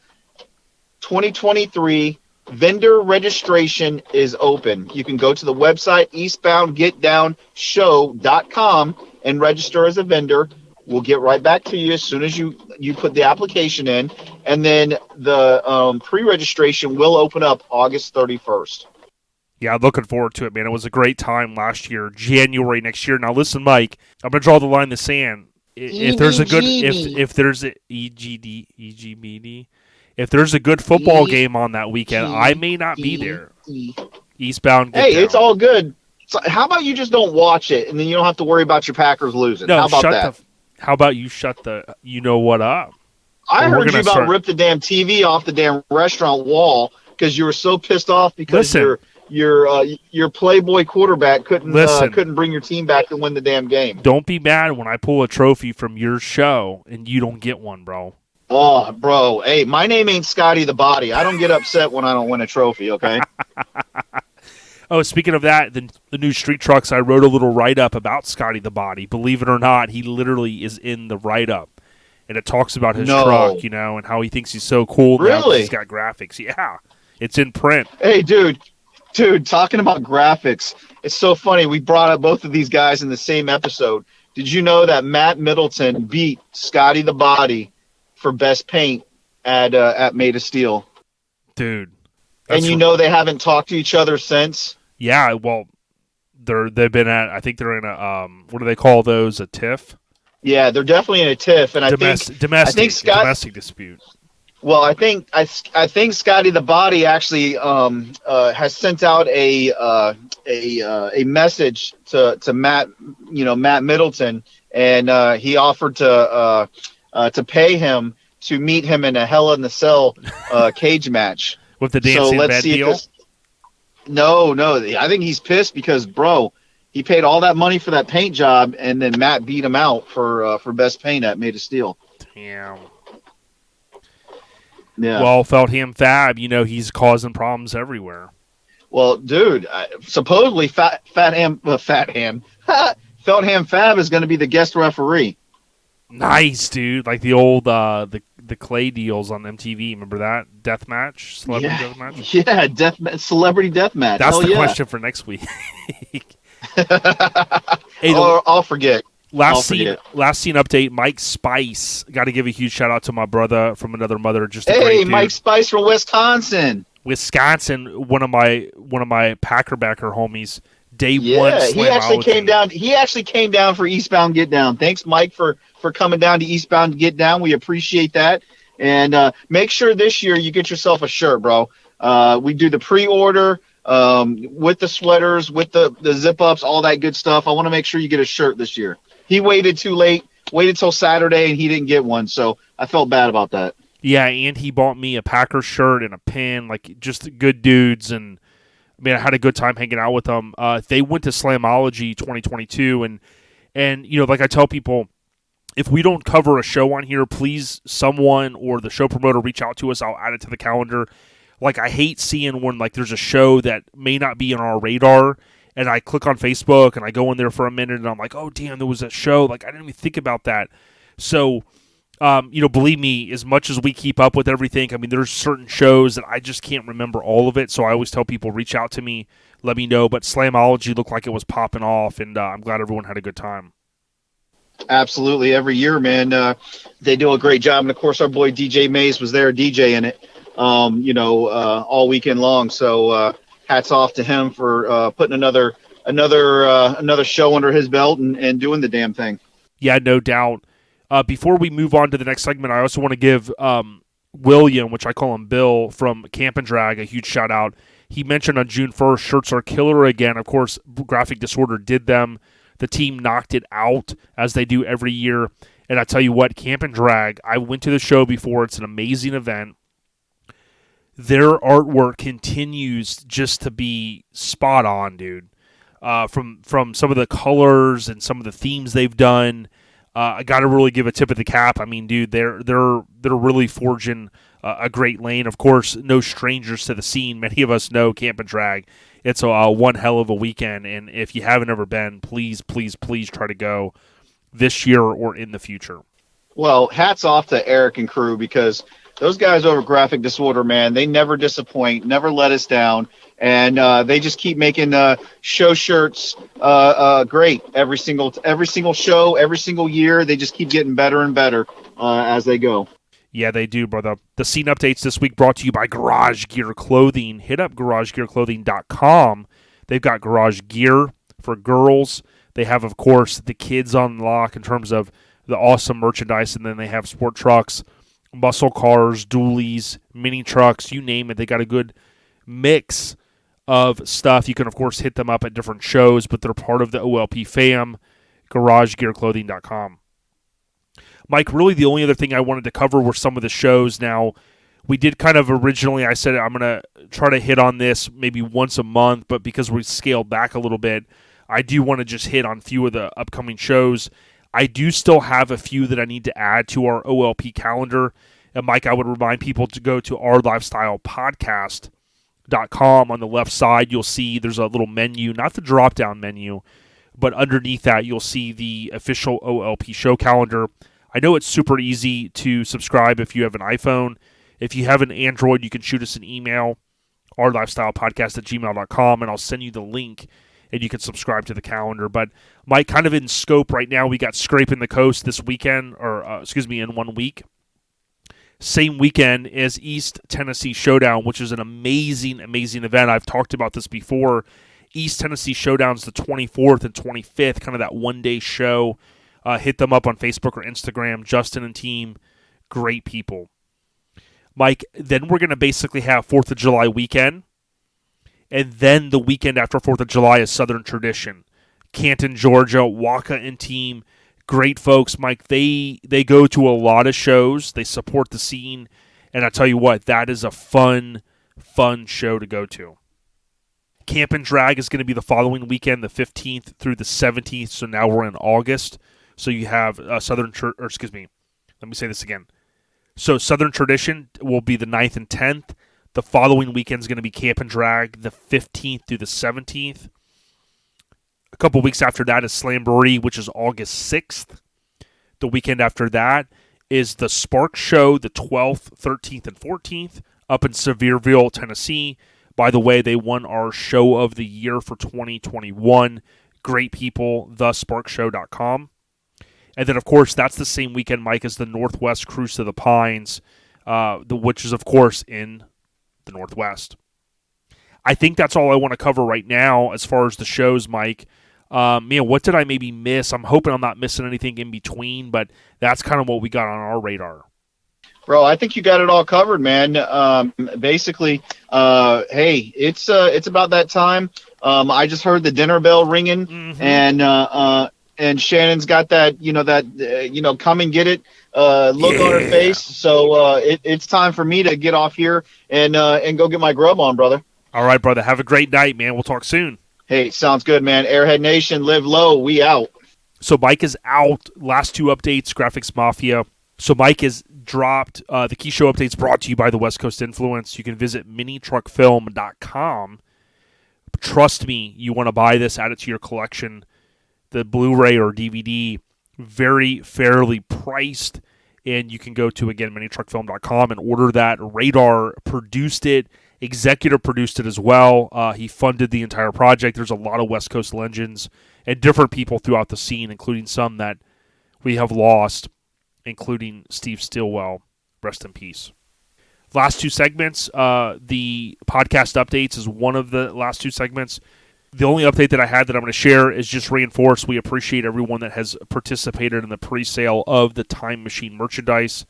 2023. Vendor registration is open. You can go to the website eastboundgetdownshow.com and register as a vendor. We'll get right back to you as soon as you put the application in. And then the pre-registration will open up August 31st. Yeah, looking forward to it, man. It was a great time last year, January next year. Now, listen, Mike, I'm going to draw the line in the sand. If there's a good if there's a EGBD, if there's a good football game on that weekend, I may not be there. Eastbound. Hey, it's all good. So how about you just don't watch it, and then you don't have to worry about your Packers losing? No, how about that? How about you shut the you know what up? I heard you about rip the damn TV off the damn restaurant wall because you were so pissed off because your Playboy quarterback couldn't bring your team back to win the damn game. Don't be mad when I pull a trophy from your show and you don't get one, bro. Oh, bro. Hey, my name ain't Scotty the Body. I don't get upset when I don't win a trophy, okay? Oh, speaking of that, the new Street Trucks, I wrote a little write-up about Scotty the Body. Believe it or not, he literally is in the write-up. And it talks about his truck, and how he thinks he's so cool now because he's got graphics. Yeah, it's in print. Hey, dude, talking about graphics, it's so funny. We brought up both of these guys in the same episode. Did you know that Matt Middleton beat Scotty the Body for best paint at Made of Steel? Dude. And they haven't talked to each other since? Yeah, well, they've been at, I think they're in a, what do they call those, a tiff? Yeah, they're definitely in a tiff. And domestic dispute. Well, I think Scotty the Body actually has sent out a message to Matt, Matt Middleton, and he offered to pay him to meet him in a Hell in the Cell cage match with the dancing bed deal. No, I think he's pissed because, bro, he paid all that money for that paint job, and then Matt beat him out for best paint at Made of Steel. Damn. Yeah. Well, Feltham Fab, he's causing problems everywhere. Well, dude, supposedly Feltham Fab is going to be the guest referee. Nice, dude. Like the old the clay deals on MTV. Remember that deathmatch, celebrity deathmatch? Yeah, celebrity deathmatch. That's the question for next week. Hey, I'll forget. Last scene update. Mike Spice. Got to give a huge shout out to my brother from another mother. Just a great dude. Mike Spice from Wisconsin. One of my Packer backer homies. Day one. Yeah, he actually came down. He actually came down for Eastbound Get Down. Thanks, Mike, for coming down to Eastbound Get Down. We appreciate that. And make sure this year you get yourself a shirt, bro. We do the pre-order with the sweaters, with the zip-ups, all that good stuff. I want to make sure you get a shirt this year. He waited too late, waited till Saturday, and he didn't get one. So I felt bad about that. Yeah, and he bought me a Packers shirt and a pin, like just good dudes. And, man, I had a good time hanging out with them. They went to Slamology 2022, and like I tell people, if we don't cover a show on here, please someone or the show promoter reach out to us. I'll add it to the calendar. Like, I hate seeing when, like, there's a show that may not be on our radar, and I click on Facebook, and I go in there for a minute, and I'm like, oh, damn, there was a show. Like, I didn't even think about that. So, believe me, as much as we keep up with everything, I mean, there's certain shows that I just can't remember all of it, so I always tell people, reach out to me, let me know. But Slamology looked like it was popping off, and I'm glad everyone had a good time. Absolutely. Every year, man, they do a great job. And, of course, our boy DJ Mays was there DJing it, all weekend long. So hats off to him for putting another another show under his belt and doing the damn thing. Yeah, no doubt. Before we move on to the next segment, I also want to give William, which I call him Bill, from Camp and Drag, a huge shout out. He mentioned on June 1st, shirts are killer again. Of course, Graphic Disorder did them. The team knocked it out, as they do every year. And I tell you what, Camp and Drag, I went to the show before. It's an amazing event. Their artwork continues just to be spot on, dude. From some of the colors and some of the themes they've done, I got to really give a tip of the cap. I mean, dude, they're really forging a great lane. Of course, no strangers to the scene. Many of us know Camp and Drag. It's one hell of a weekend, and if you haven't ever been, please, please, please try to go this year or in the future. Well, hats off to Eric and crew, because those guys over Graphic Disorder, man, they never disappoint, never let us down, and they just keep making show shirts great every single show, every single year. They just keep getting better and better as they go. Yeah, they do, brother. The scene updates this week brought to you by Garage Gear Clothing. Hit up garagegearclothing.com. They've got garage gear for girls. They have, of course, the kids on lock in terms of the awesome merchandise, and then they have sport trucks, muscle cars, dualies, mini trucks, you name it. They got a good mix of stuff. You can, of course, hit them up at different shows, but they're part of the OLP fam, garagegearclothing.com. Mike, really the only other thing I wanted to cover were some of the shows. Now, we did kind of originally, I said I'm going to try to hit on this maybe once a month, but because we scaled back a little bit, I do want to just hit on a few of the upcoming shows. I do still have a few that I need to add to our OLP calendar. And Mike, I would remind people to go to ourlifestylepodcast.com. On the left side, you'll see there's a little menu, not the drop-down menu, but underneath that, you'll see the official OLP show calendar. I know it's super easy to subscribe if you have an iPhone. If you have an Android, you can shoot us an email, ourlifestylepodcast@gmail.com, and I'll send you the link, and you can subscribe to the calendar. But, Mike, kind of in scope right now, we got Scraping the Coast this weekend, in 1 week. Same weekend as East Tennessee Showdown, which is an amazing, amazing event. I've talked about this before. East Tennessee Showdown's the 24th and 25th, kind of that one-day show. Hit them up on Facebook or Instagram. Justin and team, great people. Mike, then we're going to basically have 4th of July weekend. And then the weekend after 4th of July is Southern Tradition. Canton, Georgia, Waka and team, great folks. Mike, they go to a lot of shows. They support the scene. And I tell you what, that is a fun show to go to. Camp and Drag is going to be the following weekend, the 15th through the 17th. So now we're in August. So you have Southern Tradition will be the 9th and 10th. The following weekend is going to be Camp and Drag, the 15th through the 17th. A couple weeks after that is Slamboree, which is August 6th. The weekend after that is the Spark Show, the 12th, 13th, and 14th, up in Sevierville, Tennessee. By the way, they won our Show of the Year for 2021. Great people, thesparkshow.com. And then, of course, that's the same weekend, Mike, as the Northwest Cruise to the Pines, which is, of course, in the Northwest. I think that's all I want to cover right now as far as the shows, Mike. What did I maybe miss? I'm hoping I'm not missing anything in between, but that's kind of what we got on our radar. Bro, I think you got it all covered, man. Basically, hey, it's about that time. I just heard the dinner bell ringing, and Shannon's got that, come and get it look on her face. So it's time for me to get off here and go get my grub on, brother. All right, brother. Have a great night, man. We'll talk soon. Hey, sounds good, man. Airhead Nation, live low. We out. So Mike is out. Last two updates, Graphics Mafia. So Mike has dropped the key show updates brought to you by the West Coast Influence. You can visit minitruckfilm.com. Trust me, you want to buy this, add it to your collection. The Blu-ray or DVD, very fairly priced. And you can go to, again, minitruckfilm.com and order that. Radar produced it. Executive produced it as well. He funded the entire project. There's a lot of West Coast legends and different people throughout the scene, including some that we have lost, including Steve Stilwell. Rest in peace. Last two segments, the podcast updates is one of the last two segments. The only update that I had that I'm going to share is just reinforce we appreciate everyone that has participated in the pre-sale of the Time Machine merchandise.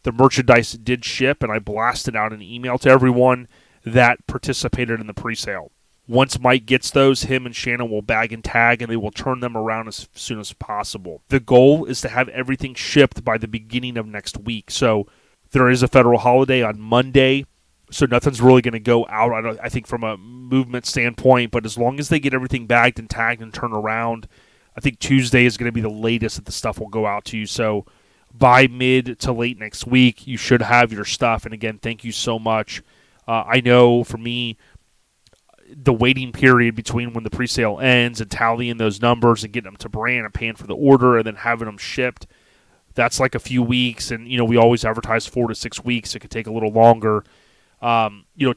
The merchandise did ship, and I blasted out an email to everyone that participated in the pre-sale. Once Mike gets those, him and Shannon will bag and tag, and they will turn them around as soon as possible. The goal is to have everything shipped by the beginning of next week. So there is a federal holiday on Monday, so nothing's really going to go out, I think, from a movement standpoint. But as long as they get everything bagged and tagged and turned around, I think Tuesday is going to be the latest that the stuff will go out to you. So by mid to late next week, you should have your stuff. And again, thank you so much. I know for me, the waiting period between when the pre-sale ends and tallying those numbers and getting them to brand and paying for the order and then having them shipped, that's like a few weeks. And, we always advertise 4 to 6 weeks. It could take a little longer.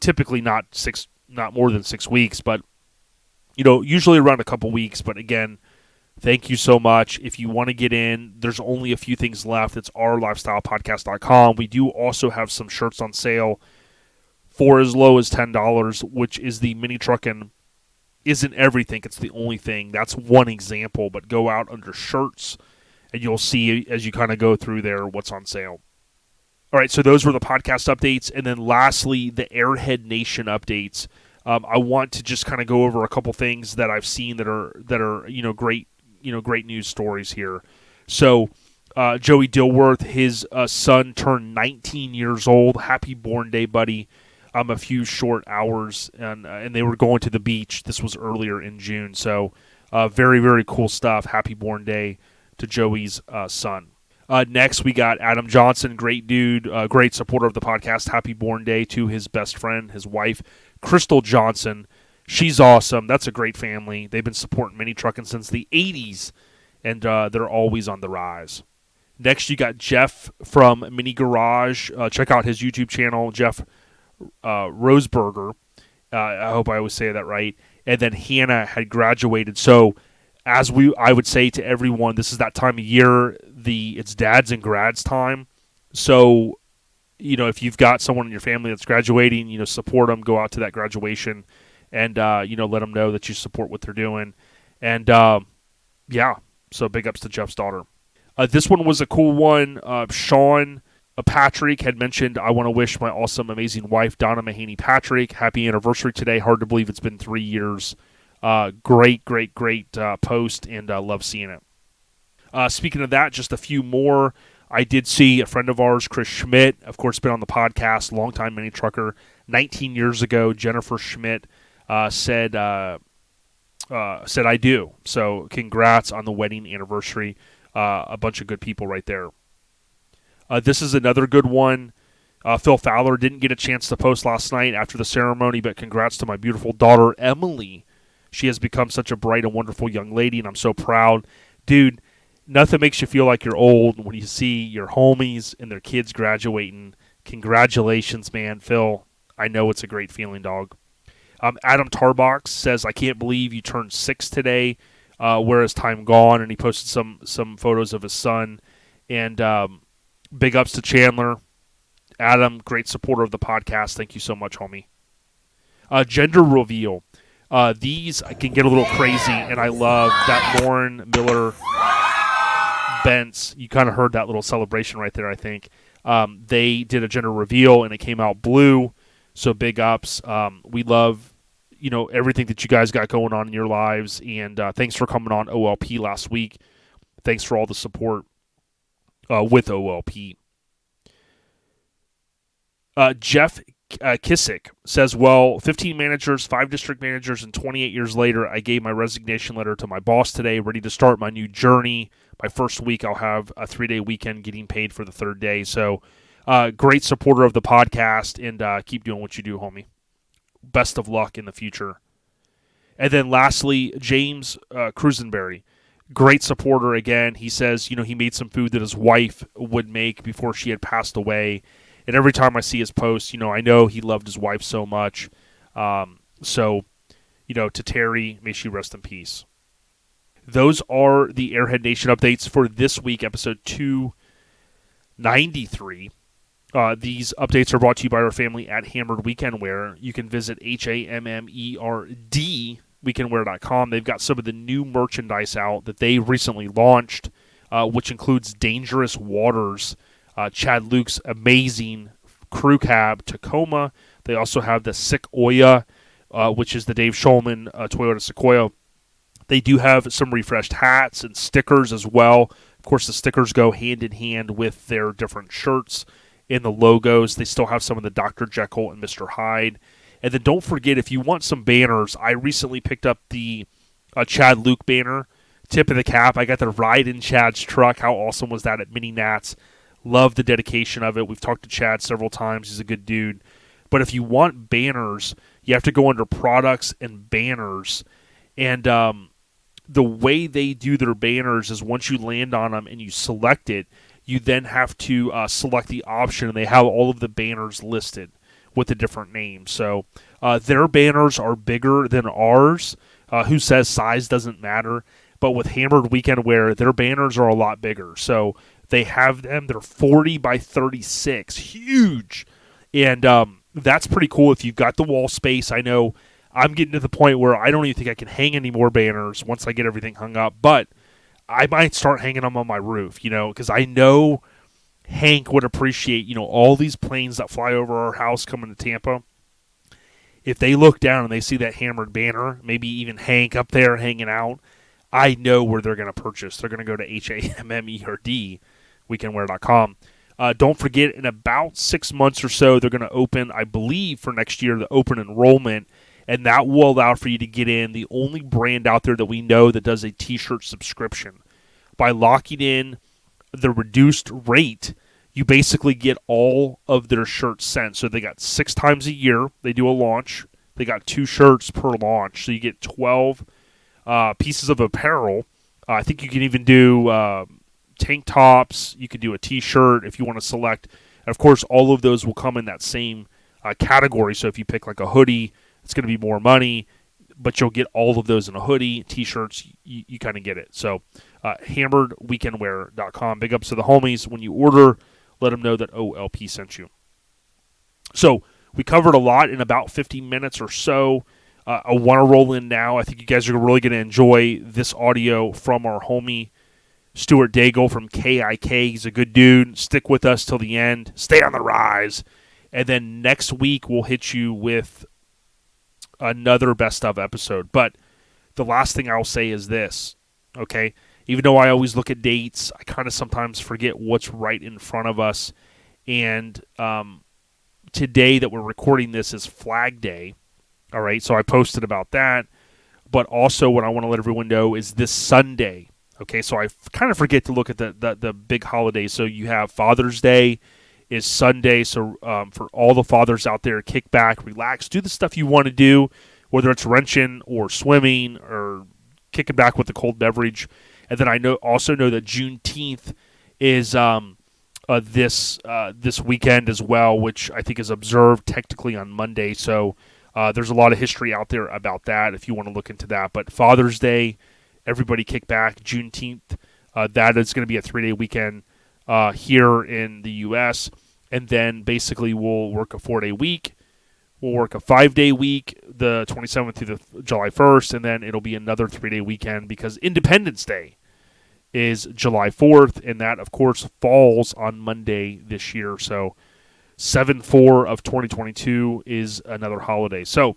Typically not more than 6 weeks, but, usually around a couple weeks. But again, thank you so much. If you want to get in, there's only a few things left. It's ourlifestylepodcast.com. We do also have some shirts on sale for as low as $10, which is the mini Truckin isn't everything. It's the only thing. That's one example, but go out under shirts and you'll see as you kind of go through there what's on sale. All right, so those were the podcast updates. And then lastly, the Airhead Nation updates. I want to just kind of go over a couple things that I've seen that are great news stories here. So Joey Dilworth, his son turned 19 years old. Happy born day, buddy. A few short hours, and they were going to the beach. This was earlier in June, so very, very cool stuff. Happy born day to Joey's son. Next, we got Adam Johnson, great dude, great supporter of the podcast. Happy born day to his best friend, his wife, Crystal Johnson. She's awesome. That's a great family. They've been supporting Mini Truckin' since the 80s, and they're always on the rise. Next, you got Jeff from Mini Garage. Check out his YouTube channel, Jeff Roseberger. I hope I always say that right. And then Hannah had graduated. So I would say to everyone, this is that time of year, it's dads and grads time. So, if you've got someone in your family that's graduating, support them, go out to that graduation and, let them know that you support what they're doing. And, so big ups to Jeff's daughter. This one was a cool one. Sean Patrick had mentioned, I want to wish my awesome, amazing wife, Donna Mahaney Patrick, happy anniversary today. Hard to believe it's been 3 years. Great post, and love seeing it. Speaking of that, just a few more. I did see a friend of ours, Chris Schmidt, of course, been on the podcast, longtime mini trucker, 19 years ago. Jennifer Schmidt said I do. So congrats on the wedding anniversary. A bunch of good people right there. This is another good one. Phil Fowler didn't get a chance to post last night after the ceremony, but congrats to my beautiful daughter, Emily. She has become such a bright and wonderful young lady, and I'm so proud. Dude, nothing makes you feel like you're old when you see your homies and their kids graduating. Congratulations, man. Phil, I know it's a great feeling, dog. Adam Tarbox says, I can't believe you turned 6 today. Where is time gone? And he posted some photos of his son. And big ups to Chandler. Adam, great supporter of the podcast. Thank you so much, homie. Gender reveal. These can get a little crazy, and I love that Lauren Miller Bentz. You kind of heard that little celebration right there, I think. They did a gender reveal, and it came out blue, so big ups. We love everything that you guys got going on in your lives, and thanks for coming on OLP last week. Thanks for all the support with OLP. Jeff Kissick says, 15 managers, 5 district managers, and 28 years later, I gave my resignation letter to my boss today, ready to start my new journey. My first week, I'll have a 3-day weekend getting paid for the 3rd day. So, great supporter of the podcast, and keep doing what you do, homie. Best of luck in the future. And then lastly, James Crusenberry. Great supporter again. He says, he made some food that his wife would make before she had passed away. And every time I see his posts, I know he loved his wife so much. So, to Terry, may she rest in peace. Those are the Airhead Nation updates for this week, episode 293. These updates are brought to you by our family at Hammered Weekend Wear. You can visit HAMMERD weekendwear.com. They've got some of the new merchandise out that they recently launched, which includes Dangerous Waters, Chad Luke's amazing crew cab Tacoma. They also have the Sequoia, which is the Dave Schulman Toyota Sequoia. They do have some refreshed hats and stickers as well. Of course, the stickers go hand in hand with their different shirts and the logos. They still have some of the Dr. Jekyll and Mr. Hyde. And then don't forget, if you want some banners, I recently picked up the Chad Luke banner. Tip of the cap. I got to ride in Chad's truck. How awesome was that at Mini Nats? Love the dedication of it. We've talked to Chad several times. He's a good dude. But if you want banners, you have to go under products and banners. And the way they do their banners is once you land on them and you select it, you then have to select the option, and they have all of the banners listed with the different names. So their banners are bigger than ours. Who says size doesn't matter? But with Hammered Weekend Wear, their banners are a lot bigger. So they have them. They're 40 by 36. Huge. And that's pretty cool if you've got the wall space. I know I'm getting to the point where I don't even think I can hang any more banners once I get everything hung up. But I might start hanging them on my roof, because I know Hank would appreciate, all these planes that fly over our house coming to Tampa. If they look down and they see that hammered banner, maybe even Hank up there hanging out, I know where they're going to purchase. They're going to go to HAMMERD, weekendwear.com. Don't forget, in about 6 months or so, they're going to open, I believe, for next year, the open enrollment, and that will allow for you to get in the only brand out there that we know that does a T-shirt subscription. By locking in the reduced rate, you basically get all of their shirts sent. So they got 6 times a year. They do a launch. They got 2 shirts per launch. So you get 12 pieces of apparel. I think you can even do tank tops. You could do a T-shirt if you want to select. And of course, all of those will come in that same category. So if you pick like a hoodie, it's going to be more money, but you'll get all of those in a hoodie, T-shirts. You kind of get it. So hammeredweekendwear.com. Big ups to the homies. When you order, let them know that OLP sent you. So we covered a lot in about 15 minutes or so. I want to roll in now. I think you guys are really going to enjoy this audio from our homie, Stuart Daigle from KIK. He's a good dude. Stick with us till the end. Stay on the rise. And then next week, we'll hit you with another best of episode. But the last thing I'll say is this, okay? Even though I always look at dates, I kind of sometimes forget what's right in front of us. And today that we're recording this is Flag Day. All right, so I posted about that. But also what I want to let everyone know is this Sunday. Okay, so I kind of forget to look at the big holidays. So you have Father's Day is Sunday. So for all the fathers out there, kick back, relax, do the stuff you want to do, whether it's wrenching or swimming or kicking back with a cold beverage. And then I also know that Juneteenth is this weekend as well, which I think is observed technically on Monday. So there's a lot of history out there about that if you want to look into that. But Father's Day, everybody kick back. Juneteenth, that is going to be a 3-day weekend here in the U.S. And then basically we'll work a 4-day week. We'll work a 5-day week, the 27th through the July 1st, and then it'll be another 3-day weekend because Independence Day is July 4th, and that, of course, falls on Monday this year. So 7/4 of 2022 is another holiday. So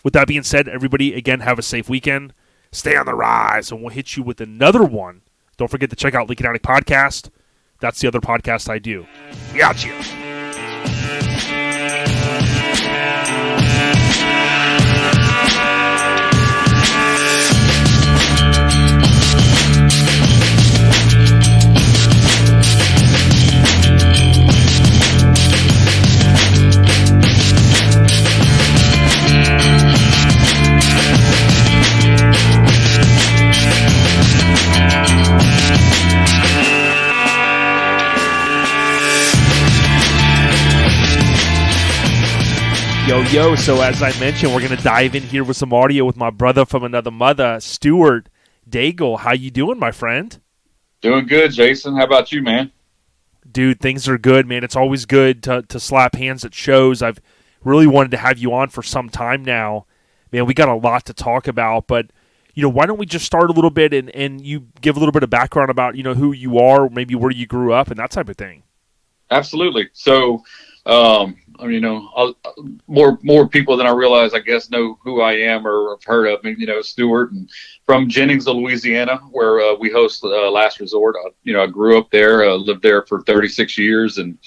with that being said, everybody, again, have a safe weekend. Stay on the rise, and we'll hit you with another one. Don't forget to check out Lincoln Attic Podcast. That's the other podcast I do. Gotcha. Yo, so as I mentioned, we're going to dive in here with some audio with my brother from another mother, Stuart Daigle. How you doing, my friend? Doing good, Jason. How about you, man? Dude, things are good, man. It's always good to slap hands at shows. I've really wanted to have you on for some time now man, we got a lot to talk about, but why don't we just start a little bit and you give a little bit of background about, who you are, maybe where you grew up and that type of thing. Absolutely. So, more people than I realize, I guess, know who I am or have heard of me. Stuart, and from Jennings, Louisiana, where we host Last Resort. I grew up there, lived there for 36 years, and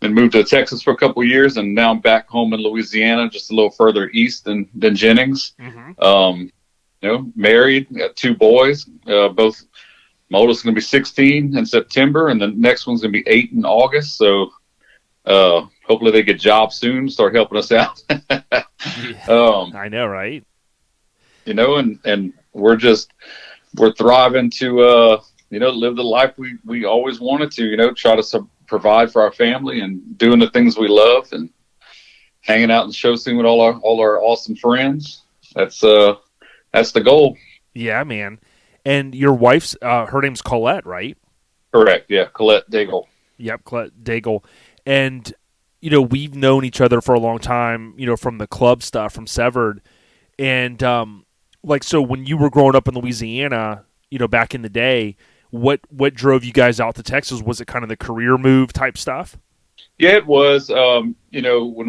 moved to Texas for a couple of years, and now I'm back home in Louisiana, just a little further east than Jennings. Married, got 2 boys, both. My oldest is going to be 16 in September, and the next one's going to be 8 in August. So hopefully they get jobs soon, start helping us out. I know, right? And we're thriving to, live the life we always wanted to, try to provide for our family and doing the things we love and hanging out in the show scene with all our awesome friends. That's the goal. Yeah, man. And your wife's, her name's Colette, right? Correct. Yeah. Colette Daigle. Yep. Colette Daigle. And, we've known each other for a long time, from the club stuff, from Severed. And, so when you were growing up in Louisiana, back in the day, what drove you guys out to Texas? Was it kind of the career move type stuff? Yeah, it was. When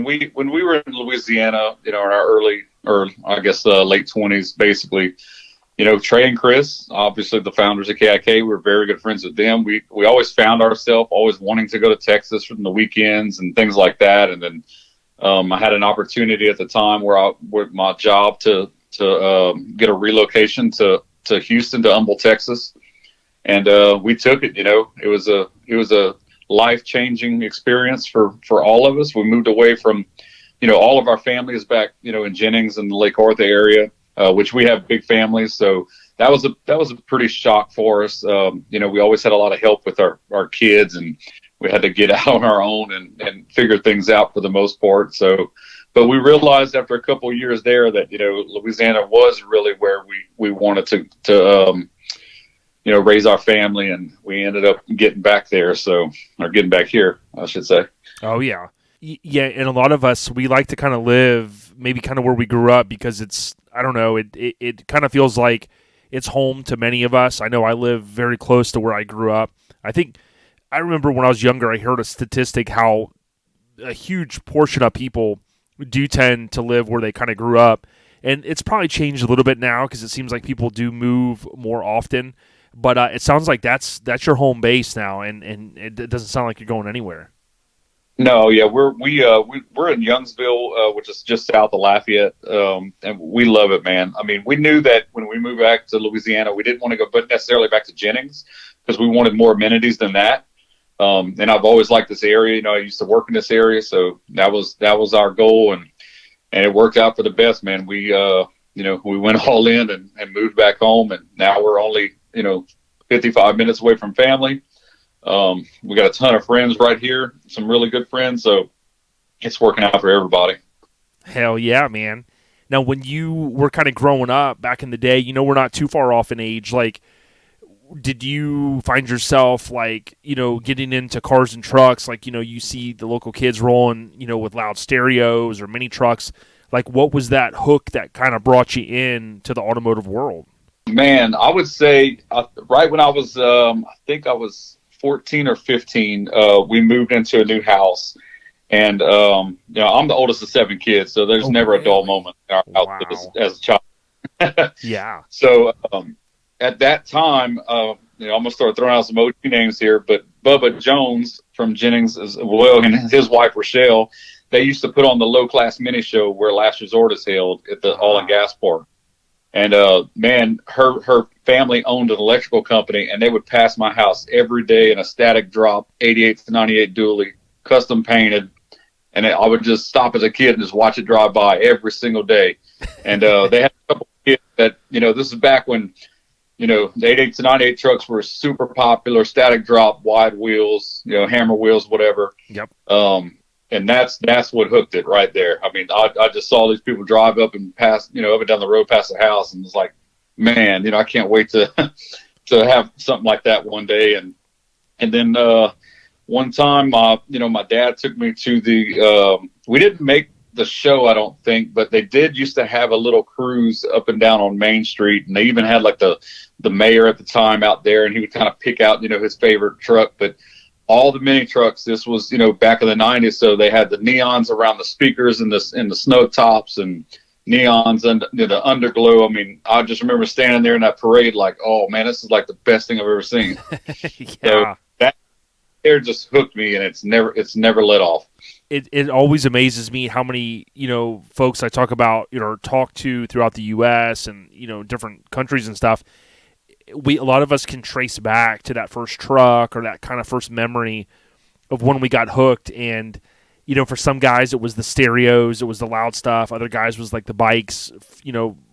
we were in Louisiana, in our early, or I guess late 20s, basically, Trey and Chris, obviously the founders of KIK, we were very good friends with them. We always found ourselves always wanting to go to Texas from the weekends and things like that. And then I had an opportunity at the time with my job to get a relocation to Houston, to Humble, Texas. And we took it. It was a life-changing experience for all of us. We moved away from, all of our families back, in Jennings and the Lake Arthur area, which we have big families. So that was a pretty shock for us. We always had a lot of help with our kids, and we had to get out on our own and figure things out for the most part. So, but we realized after a couple of years there that, Louisiana was really where we wanted to raise our family, and we ended up getting back there. Or getting back here, I should say. Oh yeah. Yeah. And a lot of us, we like to kind of live maybe kind of where we grew up, because it's, I don't know, it kind of feels like it's home to many of us. I know I live very close to where I grew up. I remember when I was younger, I heard a statistic how a huge portion of people do tend to live where they kind of grew up. And it's probably changed a little bit now, because it seems like people do move more often. But it sounds like that's your home base now, and it doesn't sound like you're going anywhere. No, yeah, we're in Youngsville, which is just south of Lafayette, and we love it, man. I mean, we knew that when we moved back to Louisiana, we didn't want to go, but necessarily back to Jennings, because we wanted more amenities than that. And I've always liked this area. I used to work in this area, so that was our goal, and it worked out for the best, man. We we went all in and moved back home, and now we're only 55 minutes away from family. We got a ton of friends right here, some really good friends, so it's working out for everybody. Hell yeah, man. Now, when you were kind of growing up back in the day, we're not too far off in age, like, did you find yourself, like, getting into cars and trucks, like, you see the local kids rolling, with loud stereos or mini trucks, like, what was that hook that kind of brought you in to the automotive world? Man, I would say right when I was, I think I was 14 or 15, we moved into a new house, and I'm the oldest of 7 kids, so there's never a dull moment in our house as a child. Yeah. So at that time, I'm gonna start throwing out some OG names here, but Bubba Jones from Jennings as well, and his wife Rochelle, they used to put on the low class mini show where Last Resort is held at the All and Gas Park. And man, her family owned an electrical company, and they would pass my house every day in a static drop 88 to 98 dually, custom painted, and I would just stop as a kid and just watch it drive by every single day. And they had a couple of kids that this is back when the 88 to 98 trucks were super popular, static drop, wide wheels, hammer wheels, whatever. Yep. And that's what hooked it right there. I mean, I just saw these people drive up and pass, up and down the road past the house, and was like, man, I can't wait to have something like that one day. And then one time, my dad took me to the. We didn't make the show, I don't think, but they did used to have a little cruise up and down on Main Street, and they even had like the mayor at the time out there, and he would kind of pick out, his favorite truck. But all the mini trucks, this was, back in the 90s, so they had the neons around the speakers and the snow tops and neons and the underglow. I mean, I just remember standing there in that parade like, oh man, this is like the best thing I've ever seen. Yeah. So that there just hooked me, and it's never let off. It always amazes me how many, folks I talk about, or talk to throughout the U.S. and, different countries and stuff. A lot of us can trace back to that first truck or that kind of first memory of when we got hooked. And, for some guys, it was the stereos, it was the loud stuff. Other guys was like the bikes,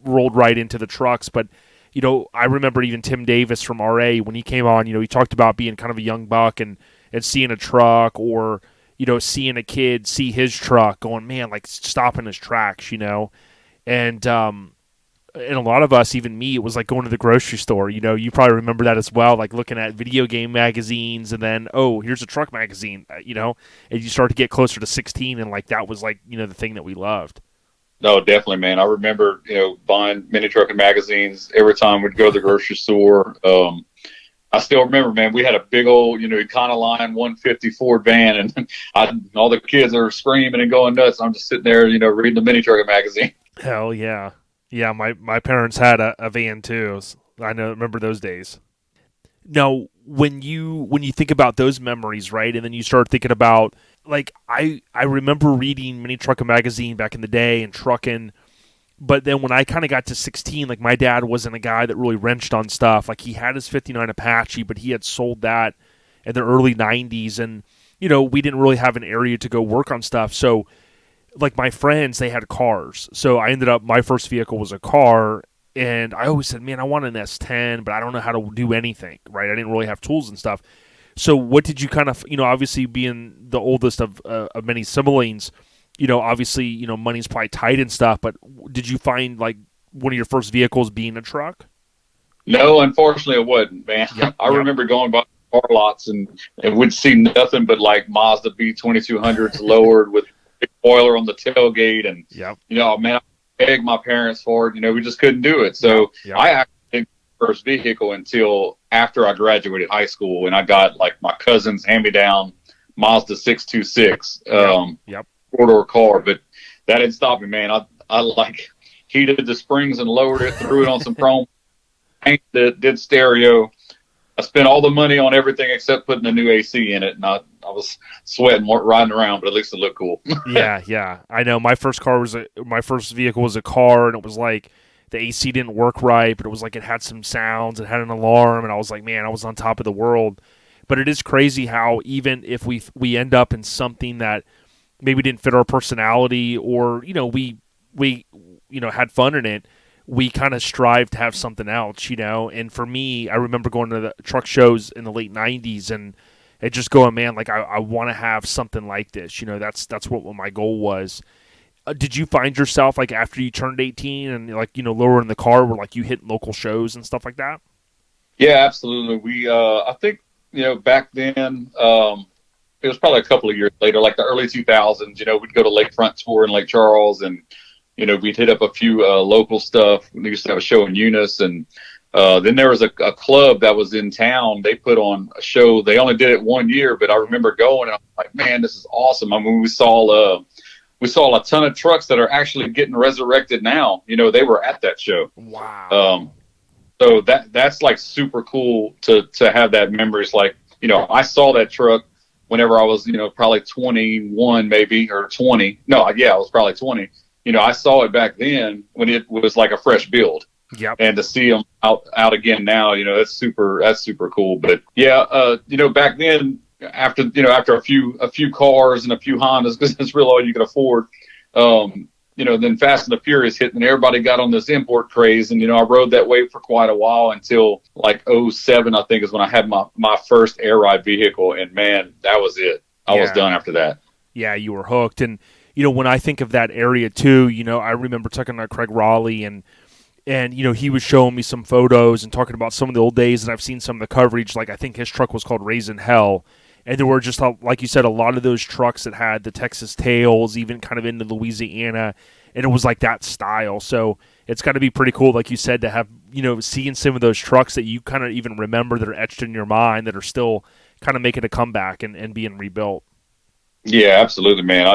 rolled right into the trucks. But, I remember even Tim Davis from RA, when he came on, he talked about being kind of a young buck and seeing a truck, or seeing a kid see his truck, going, man, like stopping his tracks, and a lot of us, even me, it was like going to the grocery store. You probably remember that as well, like looking at video game magazines, and then, oh, here's a truck magazine, and you start to get closer to 16, and like that was like the thing that we loved. No, definitely, man. I remember buying mini trucking magazines every time we'd go to the grocery store. I still remember, man, we had a big old, Econoline 150 Ford van, and all the kids are screaming and going nuts. I'm just sitting there, reading the mini trucking magazine. Hell yeah. Yeah, my parents had a van too. Remember those days. Now, when you think about those memories, right, and then you start thinking about, like, I remember reading Mini Truckin' magazine back in the day and Truckin'. But then when I kind of got to 16, like my dad wasn't a guy that really wrenched on stuff. Like he had his 59 Apache, but he had sold that in the early 90s. And, we didn't really have an area to go work on stuff. So like my friends, they had cars. So I ended up, my first vehicle was a car. And I always said, man, I want an S10, but I don't know how to do anything, right? I didn't really have tools and stuff. So what did you kind of, obviously being the oldest of many siblings, obviously, money's probably tight and stuff, but did you find like one of your first vehicles being a truck? No, unfortunately it wasn't, man. Yep, I remember going by car lots and would see nothing but like Mazda B2200s lowered with a big spoiler on the tailgate. And, man, I begged my parents for it. We just couldn't do it. So I actually didn't get my first vehicle until after I graduated high school, and I got like my cousin's hand-me-down Mazda 626. Four-door car, but that didn't stop me, man. I like heated the springs and lowered it, threw it on some chrome, painted it, did stereo. I spent all the money on everything except putting a new AC in it, and I was sweating riding around, but at least it looked cool. Yeah. I know my first vehicle was a car, and it was like the AC didn't work right, but it was like it had some sounds, it had an alarm, and I was like, man, I was on top of the world. But it is crazy how even if we end up in something that maybe didn't fit our personality, or we had fun in it, we kind of strive to have something else, and for me, I remember going to the truck shows in the late 90s and just going, man, like I want to have something like this, that's what my goal was. Did you find yourself like after you turned 18 and like lower in the car where like you hit local shows and stuff like that? Yeah, absolutely. We I think back then it was probably a couple of years later, like the early 2000s, we'd go to Lakefront Tour in Lake Charles, and, we'd hit up a few local stuff. We used to have a show in Eunice, and then there was a club that was in town. They put on a show. They only did it 1 year, but I remember going, and I'm like, man, this is awesome. I mean, we saw a ton of trucks that are actually getting resurrected now. They were at that show. Wow. So that's like super cool to have that memories. Like, I saw that truck whenever I was, probably 21 maybe, or 20. No, yeah, I was probably 20. I saw it back then when it was like a fresh build. Yep. And to see them out again now, that's super cool. But yeah, back then, after a few cars and a few Hondas, because that's really all you could afford, then Fast and the Furious hit, and everybody got on this import craze. And, I rode that wave for quite a while until like 2007, I think, is when I had my first air ride vehicle. And, man, that was it. I was done after that. Yeah, you were hooked. And, when I think of that area too, I remember talking to Craig Raleigh, and he was showing me some photos and talking about some of the old days, and I've seen some of the coverage. Like I think his truck was called Raisin Hell. And there were just, like you said, a lot of those trucks that had the Texas tails, even kind of into Louisiana, and it was like that style. So it's got to be pretty cool, like you said, to have, seeing some of those trucks that you kind of even remember that are etched in your mind that are still kind of making a comeback and being rebuilt. Yeah, absolutely, man.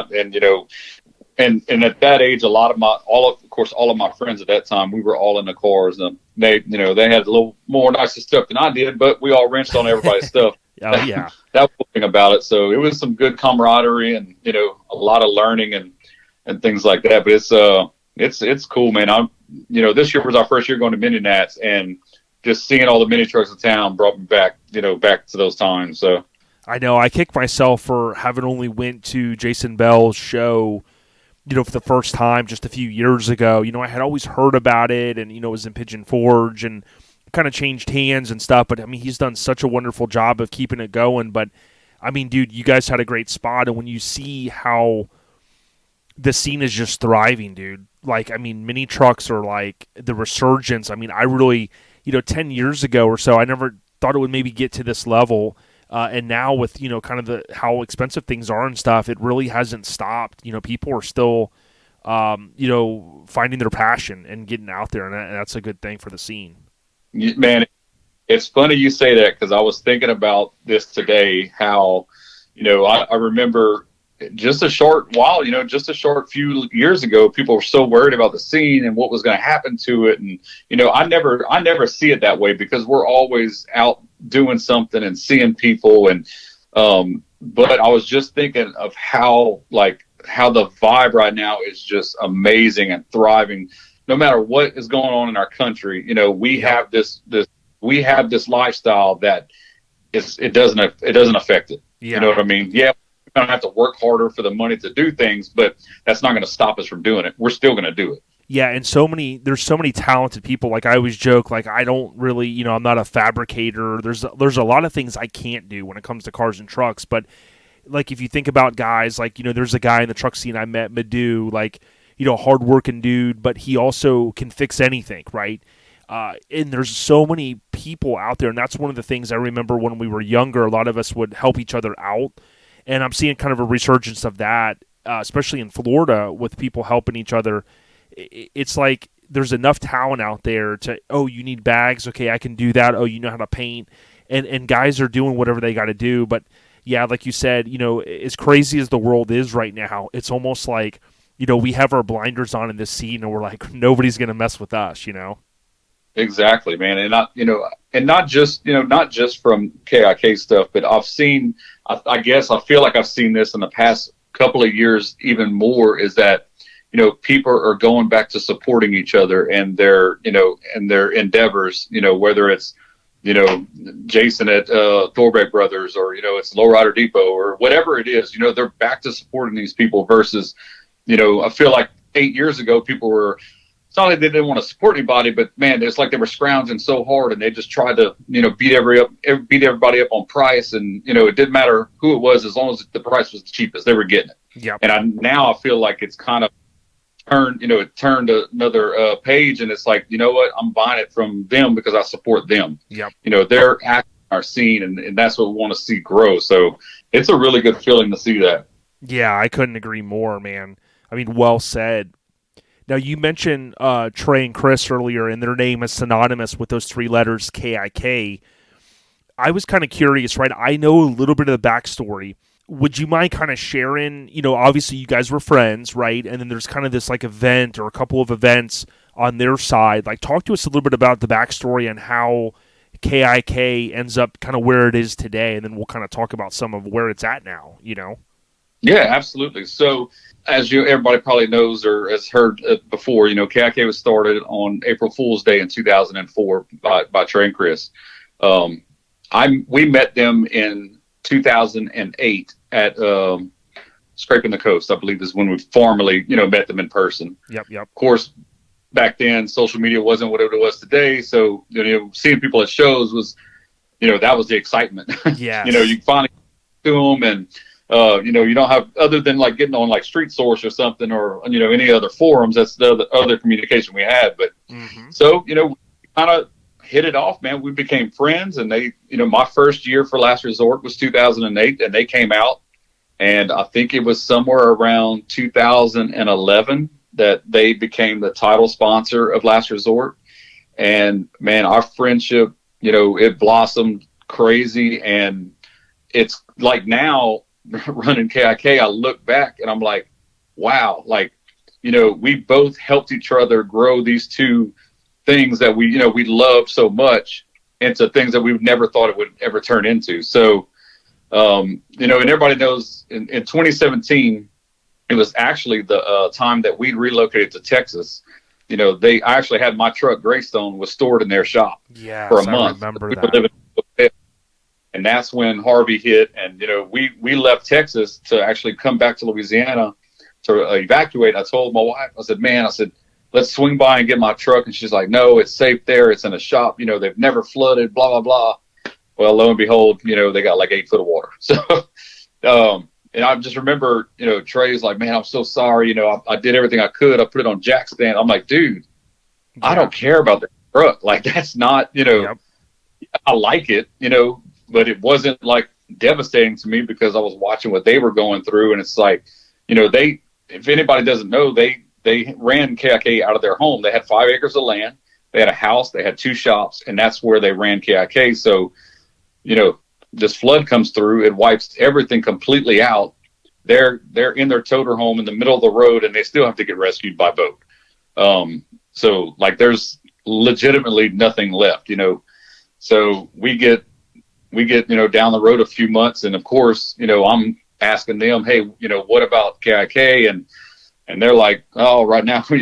And at that age, of course, all of my friends at that time, we were all in the cars, and they had a little more nicer stuff than I did, but we all wrenched on everybody's stuff. Oh yeah, that was the thing about it. So it was some good camaraderie and a lot of learning and things like that. But it's cool, man. This year was our first year going to mini nats, and just seeing all the mini trucks in town brought me back to those times. So I know I kick myself for having only went to Jason Bell's show, for the first time just a few years ago. I had always heard about it, and it was in Pigeon Forge and kind of changed hands and stuff, but I mean, he's done such a wonderful job of keeping it going. But I mean, dude, you guys had a great spot, and when you see how the scene is just thriving, dude, like, I mean, mini trucks are like the resurgence. I mean, I really, 10 years ago or so, I never thought it would maybe get to this level. And now with, kind of how expensive things are and stuff, it really hasn't stopped. People are still, finding their passion and getting out there, and that's a good thing for the scene. Man, it's funny you say that, because I was thinking about this today, how, I remember just a short few years ago, people were so worried about the scene and what was going to happen to it. And, I never see it that way, because we're always out doing something and seeing people. And, but I was just thinking of how the vibe right now is just amazing and thriving. No matter what is going on in our country, we have this lifestyle that it doesn't affect it. Yeah. You know what I mean? Yeah, we're gonna have to work harder for the money to do things, but that's not going to stop us from doing it. We're still going to do it. Yeah, and there's so many talented people. Like, I always joke, like, I don't really, I'm not a fabricator. There's a lot of things I can't do when it comes to cars and trucks. But like, if you think about guys, like, there's a guy in the truck scene I met, Madu, like, hardworking dude, but he also can fix anything, right? And there's so many people out there, and that's one of the things I remember when we were younger. A lot of us would help each other out, and I'm seeing kind of a resurgence of that, especially in Florida, with people helping each other. It's like there's enough talent out there to, you need bags, okay, I can do that. You know how to paint, and guys are doing whatever they got to do. But yeah, like you said, as crazy as the world is right now, it's almost like, we have our blinders on in this scene, and we're like, nobody's going to mess with us, Exactly, man. And not just from KIK stuff, but I've seen, I guess I feel like I've seen this in the past couple of years even more, is that, people are going back to supporting each other and their endeavors, whether it's, Jason at Thorbeck Brothers, or, it's Lowrider Depot, or whatever it is, they're back to supporting these people versus, I feel like 8 years ago, people were, it's not like they didn't want to support anybody, but man, it's like they were scrounging so hard, and they just tried to, beat everybody up on price. And, it didn't matter who it was, as long as the price was the cheapest, they were getting it. Yeah. And now I feel like it's kind of turned another page, and it's like, what, I'm buying it from them because I support them. Yep. They're acting our scene, and that's what we want to see grow. So it's a really good feeling to see that. Yeah, I couldn't agree more, man. I mean, well said. Now, you mentioned Trey and Chris earlier, and their name is synonymous with those three letters, KIK. I was kind of curious, right? I know a little bit of the backstory. Would you mind kind of sharing, obviously you guys were friends, right? And then there's kind of this like event or a couple of events on their side. Like, talk to us a little bit about the backstory and how KIK ends up kind of where it is today, and then we'll kind of talk about some of where it's at now, Yeah, absolutely. So, as everybody probably knows or has heard before, KIK was started on April Fool's Day in 2004 by Trey and Chris. We met them in 2008 at Scraping the Coast, I believe is when we formally, met them in person. Yep. Of course, back then, social media wasn't what it was today. So, seeing people at shows was, that was the excitement. Yeah. You finally get to them, and you don't have, other than like getting on like Street Source or something, or, any other forums, that's the other communication we had. But so, kind of hit it off, man. We became friends, and they, my first year for Last Resort was 2008, and they came out, and I think it was somewhere around 2011 that they became the title sponsor of Last Resort. And man, our friendship, it blossomed crazy. And it's like now running KIK, I look back and I'm like, wow, like, we both helped each other grow these two things that we love so much into things that we never thought it would ever turn into. So, and everybody knows in 2017, it was actually the time that we relocated to Texas. I actually had my truck, Greystone, was stored in their shop for a month. I remember that. And that's when Harvey hit. And, we left Texas to actually come back to Louisiana to evacuate. I told my wife, I said, let's swing by and get my truck. And she's like, no, it's safe there. It's in a shop. They've never flooded, blah, blah, blah. Well, lo and behold, they got like 8 foot of water. So, and I just remember, Trey's like, man, I'm so sorry. I did everything I could. I put it on jack stand. I'm like, dude, I don't care about the truck. Like, that's not, I like it, but it wasn't like devastating to me because I was watching what they were going through. And it's like, if anybody doesn't know, they ran KIK out of their home. They had 5 acres of land. They had a house. They had 2 shops, and that's where they ran KIK. So, this flood comes through, it wipes everything completely out. They're in their toter home in the middle of the road, and they still have to get rescued by boat. So like there's legitimately nothing left, So we get down the road a few months, and of course, I'm asking them, hey, what about KIK? And they're like, oh, right now, we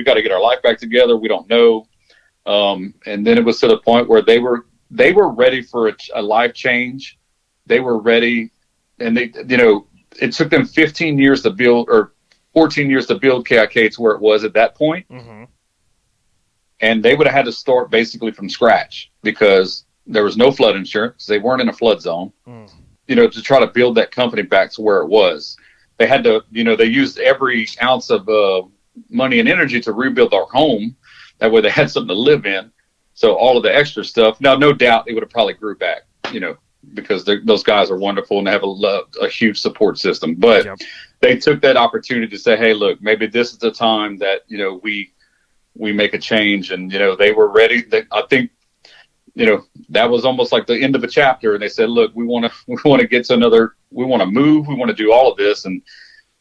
got to get our life back together. We don't know. And then it was to the point where they were ready for a life change. They were ready, and it took them 15 years to build, or 14 years to build KIK to where it was at that point. Mm-hmm. And they would have had to start basically from scratch because there was no flood insurance. They weren't in a flood zone, to try to build that company back to where it was. They had to, they used every ounce of money and energy to rebuild their home. That way they had something to live in. So all of the extra stuff, now, no doubt they would have probably grew back, because those guys are wonderful and they have a huge support system. But they took that opportunity to say, hey, look, maybe this is the time that, we make a change. And, they were ready. I think, that was almost like the end of a chapter. And they said, look, we want to get to we want to move. We want to do all of this. And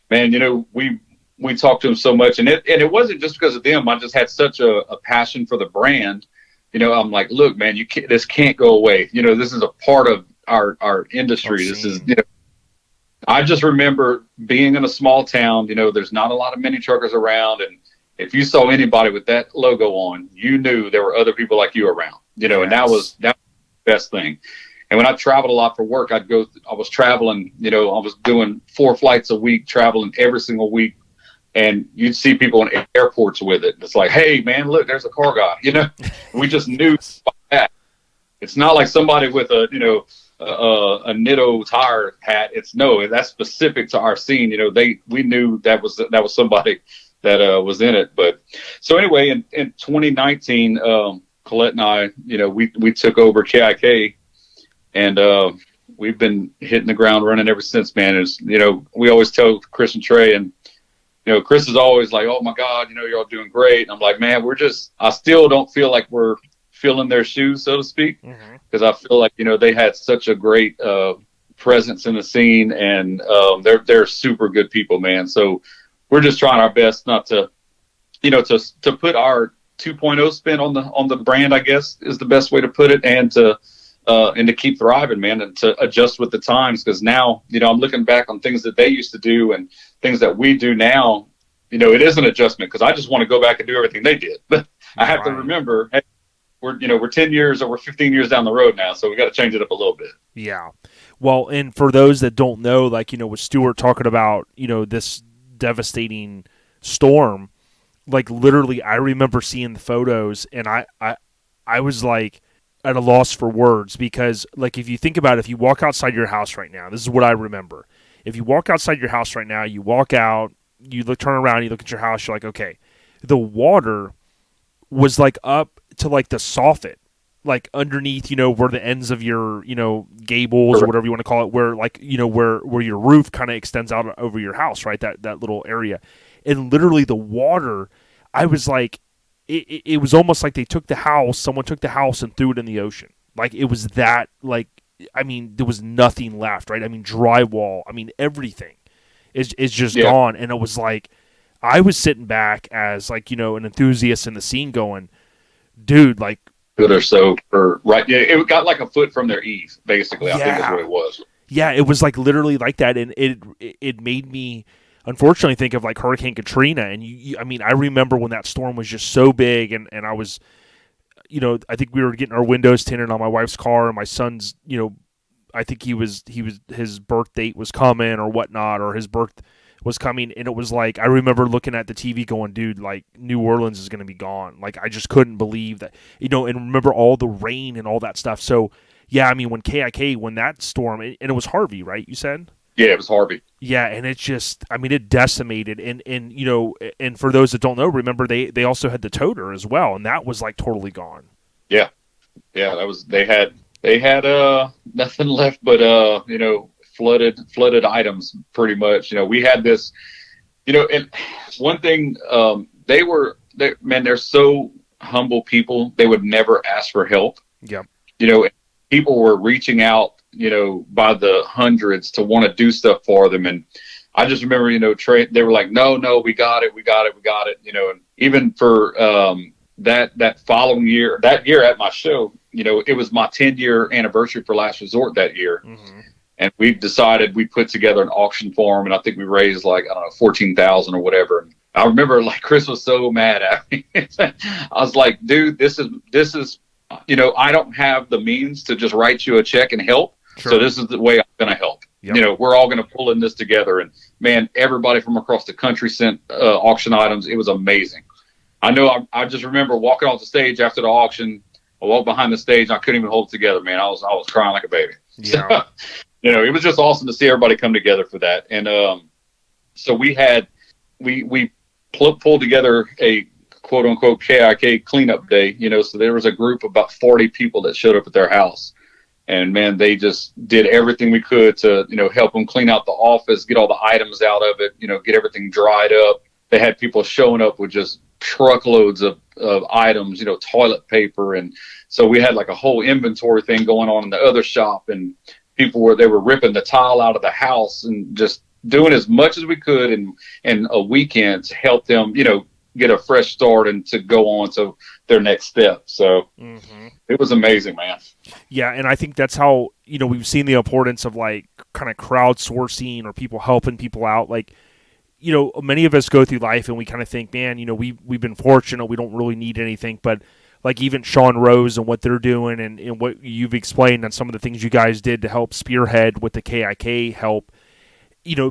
man, we talked to them so much, and it wasn't just because of them. I just had such a passion for the brand. I'm like, look, man, this can't go away. This is a part of our industry. This is, I just remember being in a small town, there's not a lot of mini truckers around. And if you saw anybody with that logo on, you knew there were other people like you around, and that was the best thing. And when I traveled a lot for work, I was traveling, I was doing 4 flights a week, traveling every single week. And you'd see people in airports with it. It's like, hey, man, look, there's a car guy. We just knew that. It's not like somebody with a Nitto tire hat. That's specific to our scene. We knew that was somebody that was in it. But so anyway, in 2019, Colette and I, we took over KIK, and we've been hitting the ground running ever since, man. We always tell Chris and Trey, and Chris is always like, oh my God, you're all doing great. And I'm like, man, I still don't feel like we're filling their shoes, so to speak. Because I feel like, they had such a great presence in the scene, and they're super good people, man. So we're just trying our best not to, to put our 2.0 spin on the brand, I guess is the best way to put it. And to keep thriving, man, and to adjust with the times. Because now, I'm looking back on things that they used to do and things that we do now. It is an adjustment because I just want to go back and do everything they did. But I have to remember, hey, we're 10 years or we're 15 years down the road now, so we got to change it up a little bit. Yeah. Well, and for those that don't know, like, with Stuart talking about, this devastating storm, like literally I remember seeing the photos, and I was like at a loss for words, because like if you think about it, if you walk outside your house right now, this is what I remember. If you walk outside your house right now, you walk out, turn around, you look at your house, you're like, okay, the water was like up to like the soffit. like underneath, where the ends of your, gables or whatever you want to call it, where like, where your roof kind of extends out over your house, right? That little area. And literally the water, I was like, it was almost like someone took the house and threw it in the ocean. Like it was that, like, I mean, there was nothing left, right? I mean, drywall, I mean, everything is just gone. And it was like, I was sitting back as like, an enthusiast in the scene going, dude, like, good or so for right. Yeah, it got like a foot from their eave, basically. I think is what it was. Yeah, it was like literally like that, and it made me unfortunately think of like Hurricane Katrina. And I mean, I remember when that storm was just so big, and I was, I think we were getting our windows tinted on my wife's car, and my son's, I think his birth date was coming or whatnot, or his birth was coming, and it was like, I remember looking at the TV going, dude, like New Orleans is going to be gone. Like I just couldn't believe that, and remember all the rain and all that stuff. So yeah, I mean, when KIK, when that storm, and it was Harvey, right? You said? Yeah, it was Harvey. Yeah, and it just, I mean, it decimated, and and for those that don't know, remember they also had the toter as well, and that was like totally gone. Yeah, that was, they had nothing left but flooded items pretty much. We had this, and one thing, they're so humble people. They would never ask for help. Yep. People were reaching out, by the hundreds to want to do stuff for them. And I just remember, they were like, no, we got it. And even for that following year, that year at my show, it was my 10-year anniversary for Last Resort that year. Mm-hmm. And we decided, we put together an auction for them, and I think we raised like, I don't know, 14,000 or whatever. And I remember like Chris was so mad at me. I was like, dude, this is, I don't have the means to just write you a check and help. Sure. So this is the way I'm going to help. Yep. We're all going to pull in this together. And man, everybody from across the country sent auction items. It was amazing. I know. I just remember walking off the stage after the auction. I walked behind the stage, and I couldn't even hold it together, man. I was crying like a baby. Yeah. It was just awesome to see everybody come together for that. And so we pulled together a quote unquote KIK cleanup day. So there was a group of about 40 people that showed up at their house, and man, they just did everything we could to help them clean out the office, get all the items out of it, get everything dried up. They had people showing up with just truckloads of items, toilet paper. And so we had like a whole inventory thing going on in the other shop, and people were ripping the tile out of the house and just doing as much as we could in a weekend to help them, get a fresh start and to go on to their next step. So It was amazing, man. Yeah. And I think that's how, we've seen the importance of like kind of crowdsourcing or people helping people out. Like, many of us go through life and we kind of think, man, we've been fortunate. We don't really need anything. But like even Sean Rose and what they're doing and what you've explained and some of the things you guys did to help spearhead with the KIK help,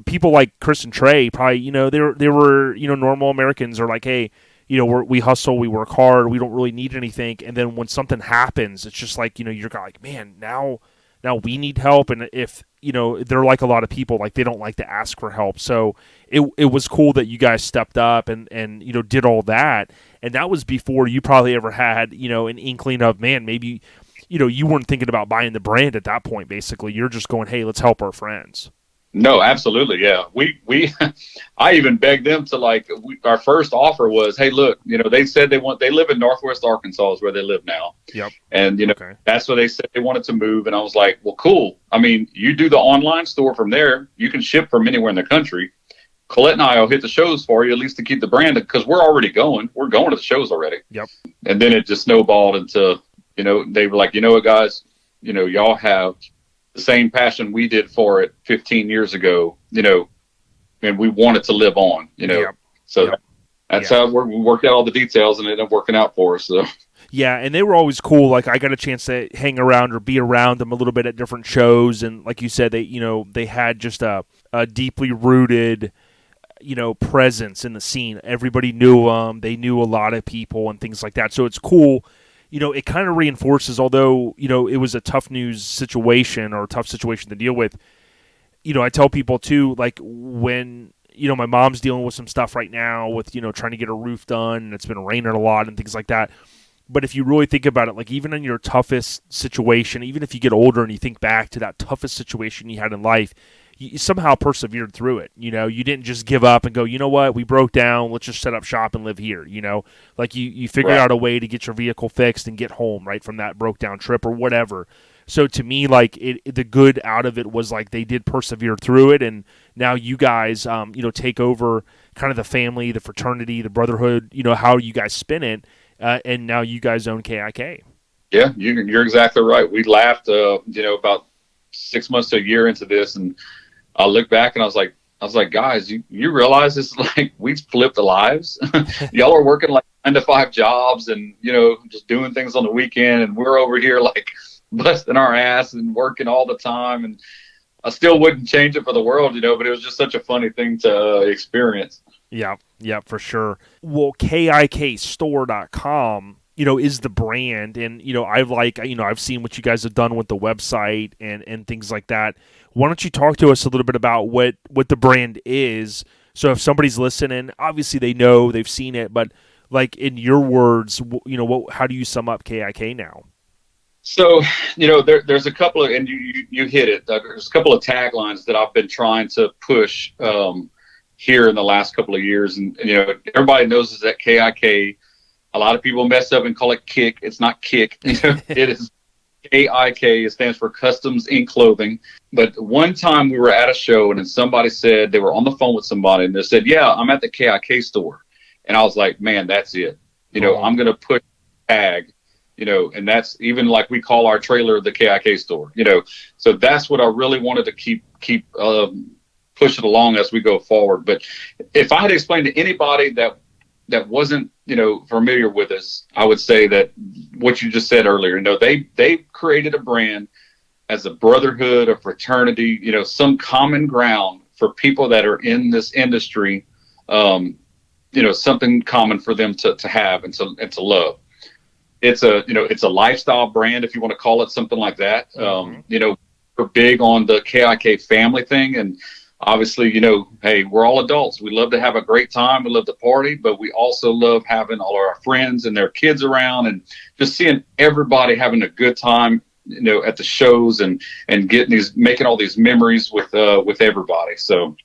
people like Chris and Trey probably, they were, normal Americans are like, hey, we hustle, we work hard, we don't really need anything. And then when something happens, it's just like, you're like, man, now we need help. And if, they're like a lot of people, like they don't like to ask for help. So it was cool that you guys stepped up and did all that. And that was before you probably ever had, an inkling of, man, maybe, you weren't thinking about buying the brand at that point. Basically, you're just going, hey, let's help our friends. No, absolutely. Yeah. I even begged them to our first offer was, hey, look, they said they live in Northwest Arkansas is where they live now. Yep. And, That's where they said they wanted to move. And I was like, well, cool. I mean, you do the online store from there. You can ship from anywhere in the country. Colette and I will hit the shows for you, at least to keep the brand, because we're already going. We're going to the shows already. Yep. And then it just snowballed into, they were like, what, guys, y'all have the same passion we did for it 15 years ago, and we want it to live on, Yep. So that's how we worked out all the details, and it ended up working out for us. So. Yeah, and they were always cool. Like I got a chance to hang around or be around them a little bit at different shows, and like you said, they had just a deeply rooted, presence in the scene. Everybody knew them. They knew a lot of people and things like that. So it's cool. It kind of reinforces, although, it was a tough news situation or a tough situation to deal with. I tell people too, like when, my mom's dealing with some stuff right now with, trying to get her roof done, and it's been raining a lot and things like that. But if you really think about it, like even in your toughest situation, even if you get older and you think back to that toughest situation you had in life, you somehow persevered through it. You didn't just give up and go, you know what, we broke down, let's just set up shop and live here. Like you figured out a way to get your vehicle fixed and get home, right, from that broke down trip or whatever. So to me, like the good out of it was like they did persevere through it, and now you guys, take over kind of the family, the fraternity, the brotherhood, how you guys spin it, and now you guys own KIK. Yeah, you're exactly right. We laughed, about 6 months to a year into this, and I look back and I was like, guys, you realize this is like we flipped the lives. Y'all are working like 9-to-5 jobs and just doing things on the weekend, and we're over here like busting our ass and working all the time. And I still wouldn't change it for the world, but it was just such a funny thing to experience. Yeah, for sure. Well, KIKstore.com, is the brand, and I've seen what you guys have done with the website and things like that. Why don't you talk to us a little bit about what the brand is? So if somebody's listening, obviously they know, they've seen it, but like in your words, how do you sum up KIK now? So, there's a couple of, and you hit it. There's a couple of taglines that I've been trying to push here in the last couple of years, and everybody knows is that KIK. A lot of people mess up and call it KIK. It's not KIK. It is KIK. It stands for Kustom Ink Klothing. But one time we were at a show, and then somebody said they were on the phone with somebody, and they said, "Yeah, I'm at the KIK store," and I was like, "Man, that's it." I'm going to put tag. And that's even like we call our trailer the KIK store, so that's what I really wanted to keep pushing along as we go forward. But if I had explained to anybody that wasn't, familiar with us, I would say that what you just said earlier, they created a brand as a brotherhood, a fraternity, some common ground for people that are in this industry, something common for them to have and to love. It's a lifestyle brand, if you want to call it something like that. We're big on the KIK family thing, and obviously, hey, we're all adults. We love to have a great time. We love to party, but we also love having all our friends and their kids around, and just seeing everybody having a good time, at the shows and making all these memories with everybody. So.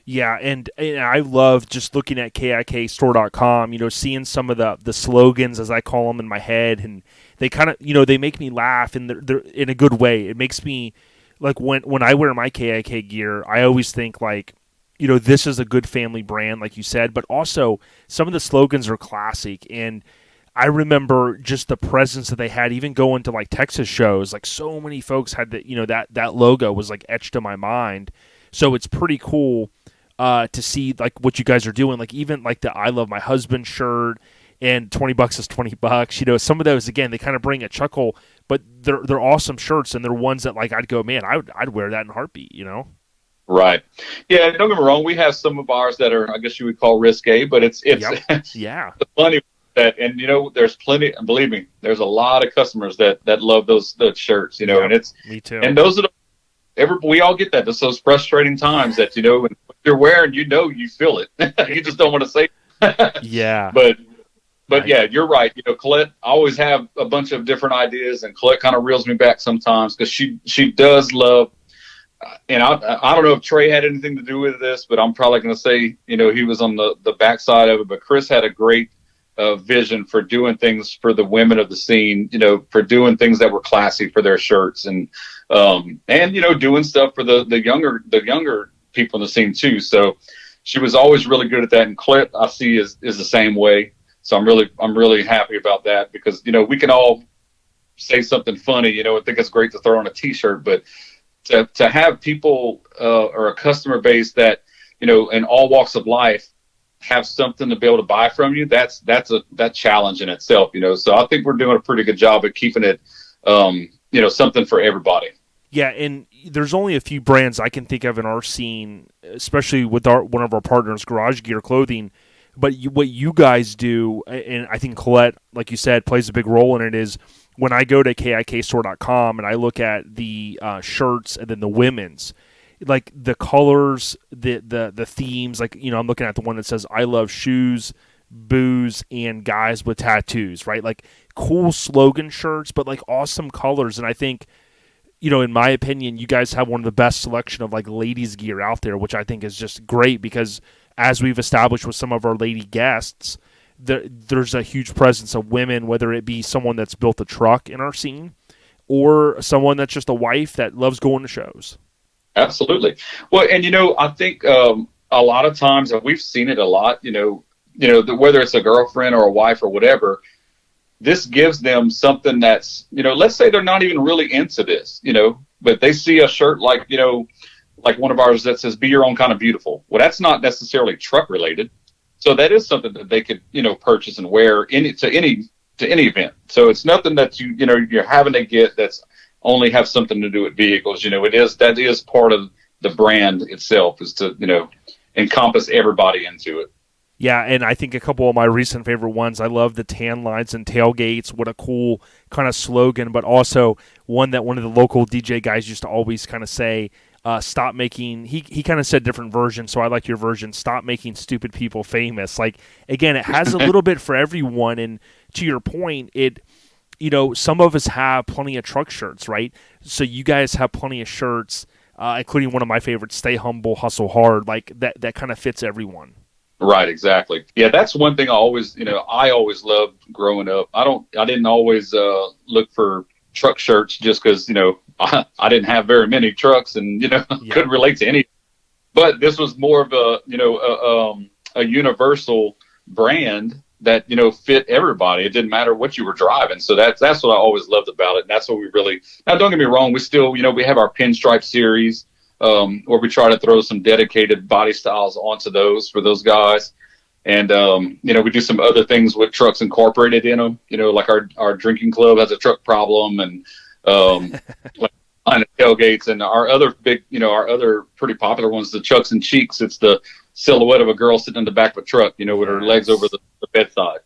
Yeah, and I love just looking at KIKstore.com, seeing some of the slogans, as I call them, in my head, and they kind of, they make me laugh, and they're in a good way. It makes me, like, when I wear my KIK gear, I always think, like, this is a good family brand, like you said, but also some of the slogans are classic, and I remember just the presence that they had, even going to, like, Texas shows. Like, so many folks had that logo was, like, etched in my mind, so it's pretty cool to see like what you guys are doing, like even like the "I Love My Husband" shirt and $20 is $20. Some of those, again, they kind of bring a chuckle, but they're awesome shirts, and they're ones that like I'd go, man, I'd wear that in a heartbeat. Right. Yeah. Don't get me wrong. We have some of ours that are, I guess you would call risque, but it's yeah. funny that, and there's plenty. And believe me, there's a lot of customers that love those shirts. And it's me too. And those are we all get that. There's those frustrating times that when you're wearing, you feel it. You just don't want to say. Yeah. But yeah, you're right. Colette, I always have a bunch of different ideas, and Colette kind of reels me back sometimes because she does love. And I don't know if Trey had anything to do with this, but I'm probably going to say he was on the backside of it. But Chris had a great vision for doing things for the women of the scene. For doing things that were classy for their shirts, and doing stuff for the younger people in the scene too. So she was always really good at that. And Colette, I see, is the same way. So I'm really happy about that because we can all say something funny. I think it's great to throw on a T-shirt, but to have people or a customer base that in all walks of life have something to be able to buy from you, that's a challenge in itself. So I think we're doing a pretty good job at keeping it something for everybody. Yeah, and there's only a few brands I can think of in our scene, especially with one of our partners, Garage Gear Clothing. But what you guys do, and I think Colette, like you said, plays a big role in it, is when I go to KIKstore.com and I look at the shirts and then the women's, like the colors, the themes, like I'm looking at the one that says "I love shoes, booze, and guys with tattoos, right? Like cool slogan shirts, but like awesome colors. And I think, in my opinion, you guys have one of the best selection of like ladies gear out there, which I think is just great because as we've established with some of our lady guests, there's a huge presence of women, whether it be someone that's built a truck in our scene or someone that's just a wife that loves going to shows. Absolutely. Well, and I think a lot of times, and we've seen it a lot, whether it's a girlfriend or a wife or whatever, this gives them something that's, let's say they're not even really into this, but they see a shirt like, like one of ours that says, be your own kind of beautiful. Well, that's not necessarily truck related. So that is something that they could, purchase and wear to any event. So it's nothing that you're having to get that's only have something to do with vehicles. That is part of the brand itself, is to, encompass everybody into it. Yeah, and I think a couple of my recent favorite ones, I love the tan lines and tailgates. What a cool kind of slogan, but also one that one of the local DJ guys used to always kind of say, stop making, he kind of said different versions, so I like your version, stop making stupid people famous. Like, again, it has a little bit for everyone, and to your point, some of us have plenty of truck shirts, right? So you guys have plenty of shirts, including one of my favorites, Stay Humble, Hustle Hard, like that kind of fits everyone. Right, exactly. Yeah, that's one thing I always loved growing up. I didn't always look for truck shirts just because, I didn't have very many trucks and, couldn't relate to any. But this was more of a universal brand that, fit everybody. It didn't matter what you were driving. So that's what I always loved about it. And that's what we really, now don't get me wrong, we still, we have our pinstripe series. Where we try to throw some dedicated body styles onto those for those guys. And, we do some other things with trucks incorporated in them, like our drinking club has a truck problem and, like on the tailgates, and our other big, our other pretty popular ones, the Chucks and Cheeks. It's the silhouette of a girl sitting in the back of a truck, with her legs over the bedside.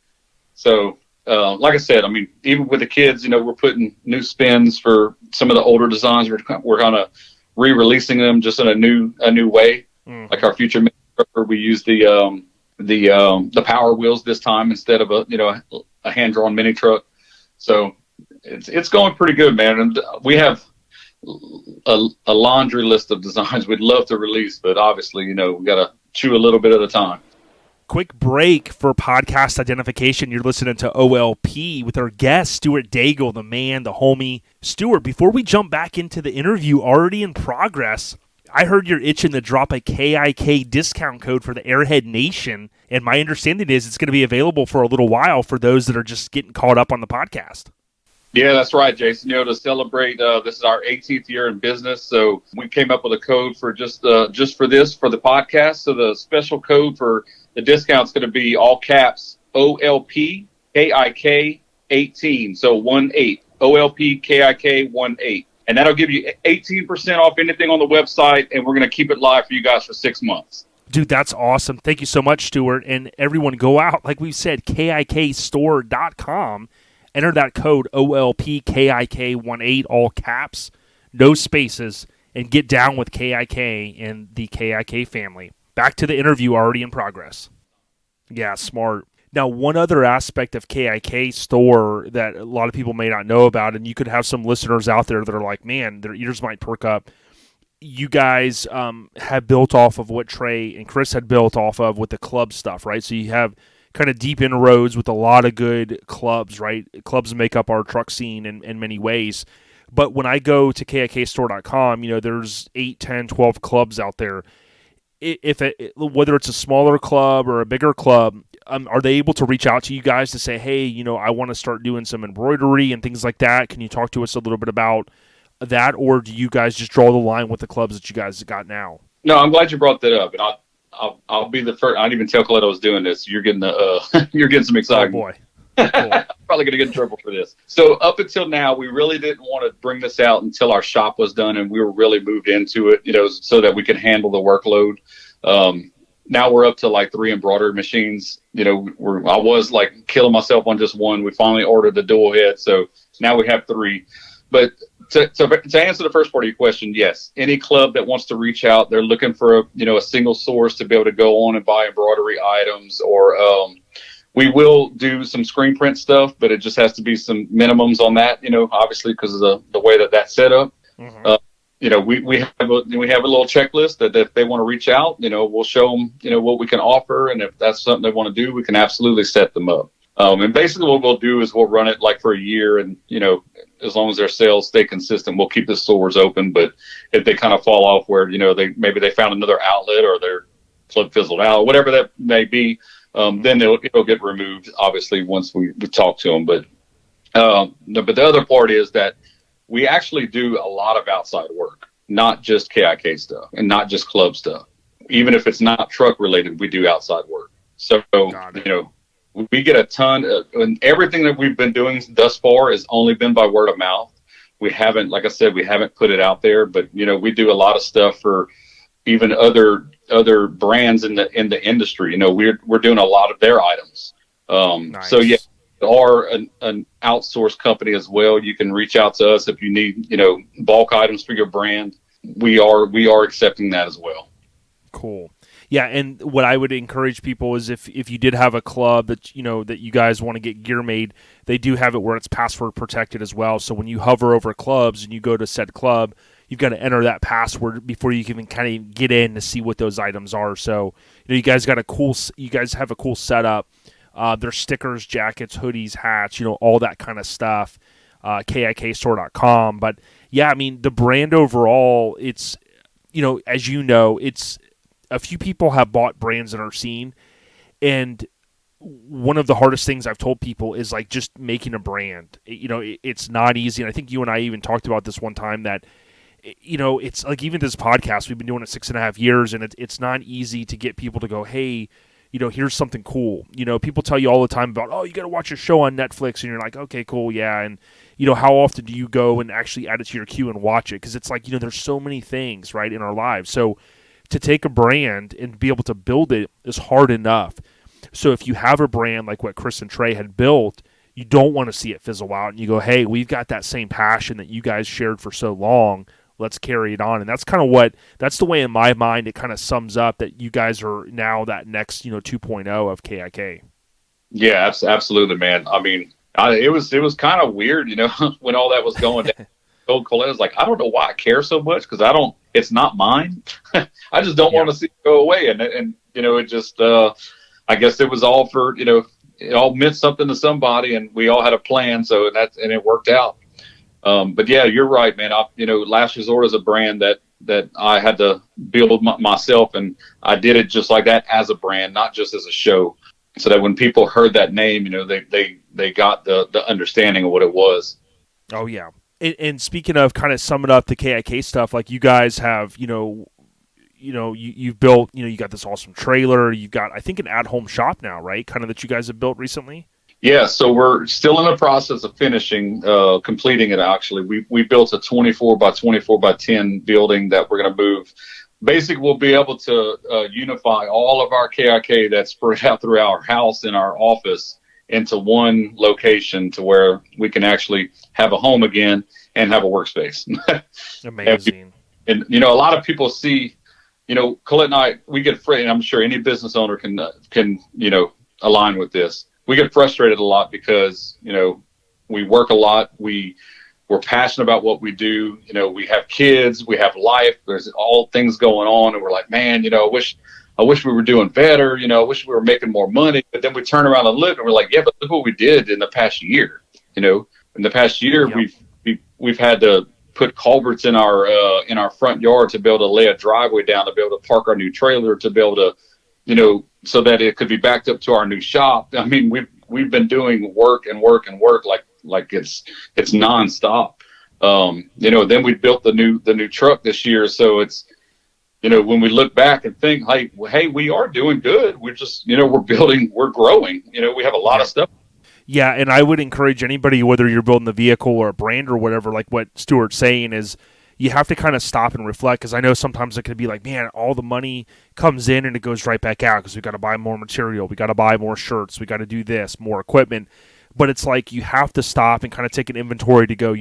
So, like I said, I mean, even with the kids, we're putting new spins for some of the older designs. We're kind of re-releasing them just in a new way. Like our future mini trucker, we use the power wheels this time instead of a hand-drawn mini truck. So it's going pretty good, man. And we have a laundry list of designs we'd love to release, but obviously, we got to chew a little bit at a time. Quick break for podcast identification. You're listening to OLP with our guest, Stuart Daigle, the man, the homie. Stuart, before we jump back into the interview already in progress, I heard you're itching to drop a KIK discount code for the Airhead Nation, and my understanding is it's going to be available for a little while for those that are just getting caught up on the podcast. Yeah, that's right, Jason. To celebrate, this is our 18th year in business, so we came up with a code for just for the podcast. So the special code for the discount's going to be all caps OLP KIK 18, so 18 OLP KIK 18, and that'll give you 18% off anything on the website, and we're going to keep it live for you guys for 6 months. Dude, that's awesome. Thank you so much, Stuart. And everyone, go out, like we said, KIKstore.com. Enter that code OLPKIK18, all caps, no spaces, and get down with KIK and the KIK family. Back to the interview already in progress. Yeah, smart. Now, one other aspect of KIK Store that a lot of people may not know about, and you could have some listeners out there that are like, man, their ears might perk up. You guys have built off of what Trey and Chris had built off of with the club stuff, right? So you have kind of deep inroads with a lot of good clubs, right? Clubs make up our truck scene in many ways. But when I go to KIKstore.com, there's 8, 10, 12 clubs out there. Whether it's a smaller club or a bigger club, are they able to reach out to you guys to say, hey, I want to start doing some embroidery and things like that? Can you talk to us a little bit about that? Or do you guys just draw the line with the clubs that you guys got now? No, I'm glad you brought that up. And I'll be the first. I didn't even tell Colette I was doing this. You're getting you're getting some excitement. Oh boy, cool. Probably gonna get in trouble for this. So up until now, we really didn't want to bring this out until our shop was done and we were really moved into it, so that we could handle the workload. Now we're up to like 3 embroidery machines. I was like killing myself on just one. We finally ordered the dual head, so now we have 3. But to answer the first part of your question, yes, any club that wants to reach out, they're looking for a single source to be able to go on and buy embroidery items, or we will do some screen print stuff, but it just has to be some minimums on that, obviously because of the way that's set up. Mm-hmm. We have a little checklist that if they want to reach out, we'll show them, what we can offer. And if that's something they want to do, we can absolutely set them up. And basically what we'll do is we'll run it like for a year, and, as long as their sales stay consistent, we'll keep the stores open. But if they kind of fall off where, they found another outlet or their plug fizzled out, whatever that may be, then it'll get removed, obviously, once we talk to them. But the other part is that we actually do a lot of outside work, not just KIK stuff and not just club stuff. Even if it's not truck related, we do outside work. So, we get a ton and everything that we've been doing thus far has only been by word of mouth. We haven't, like I said, we haven't put it out there, but, we do a lot of stuff for even other brands in the industry. We're doing a lot of their items. Nice. So, yeah. Are an outsourced company as well. You can reach out to us if you need, bulk items for your brand. We are accepting that as well. Cool. Yeah, and what I would encourage people is if you did have a club that that you guys want to get gear made, they do have it where it's password protected as well. So when you hover over clubs and you go to said club, you've got to enter that password before you can even kind of get in to see what those items are. So you guys have a cool setup. There's stickers, jackets, hoodies, hats, all that kind of stuff, KIKstore.com. But, yeah, I mean, the brand overall, it's, as it's a few people have bought brands in our scene, and one of the hardest things I've told people is, like, just making a brand. It's not easy, and I think you and I even talked about this one time that, it's like even this podcast, we've been doing it 6.5 years, and it's not easy to get people to go, hey, here's something cool. People tell you all the time about, oh, you got to watch a show on Netflix, and you're like, okay, cool, yeah. And, how often do you go and actually add it to your queue and watch it? Because it's like, there's so many things, right, in our lives. So to take a brand and be able to build it is hard enough. So if you have a brand like what Chris and Trey had built, you don't want to see it fizzle out. And you go, hey, we've got that same passion that you guys shared for so long. Let's carry it on. And that's kind of that's the way in my mind it kind of sums up that you guys are now that next, 2.0 of KIK. Yeah, absolutely, man. I mean, it was kind of weird, when all that was going down. Told Colette, was like, I don't know why I care so much because it's not mine. I just don't want to see it go away. And it just, I guess it was all for, it all meant something to somebody, and we all had a plan. So and it worked out. But yeah, you're right, man. Last Resort is a brand that I had to build myself, and I did it just like that as a brand, not just as a show. So that when people heard that name, they got the understanding of what it was. Oh yeah. And speaking of kind of summing up the KIK stuff, like you guys have, you've built, you got this awesome trailer. You've got, I think, an at-home shop now, right? Kind of that you guys have built recently. Yeah, so we're still in the process of completing it. Actually, we built a 24 by 24 by 10 building that we're going to move. Basically, we'll be able to unify all of our KIK that's spread out through our house and our office into one location to where we can actually have a home again and have a workspace. Amazing. And a lot of people see, Colette and I, we get afraid, and I'm sure any business owner can align with this. We get frustrated a lot because, we work a lot. We're passionate about what we do. We have kids, we have life. There's all things going on. And we're like, man, I wish we were doing better. I wish we were making more money. But then we turn around and look and we're like, yeah, but look what we did in the past year. In the past year, yep. we've had to put culverts in our front yard to be able to lay a driveway down, to be able to park our new trailer, to be able to, so that it could be backed up to our new shop. I mean, we've been doing work and work and work like it's nonstop. Then we built the new truck this year, so it's when we look back and think, hey, we are doing good. We're just we're building, we're growing. We have a lot of stuff. Yeah, and I would encourage anybody, whether you're building the vehicle or a brand or whatever, like what Stuart's saying is, you have to kind of stop and reflect, because I know sometimes it could be like, man, all the money comes in and it goes right back out because we got to buy more material, we got to buy more shirts, we got to do this, more equipment. But it's like you have to stop and kind of take an inventory to go,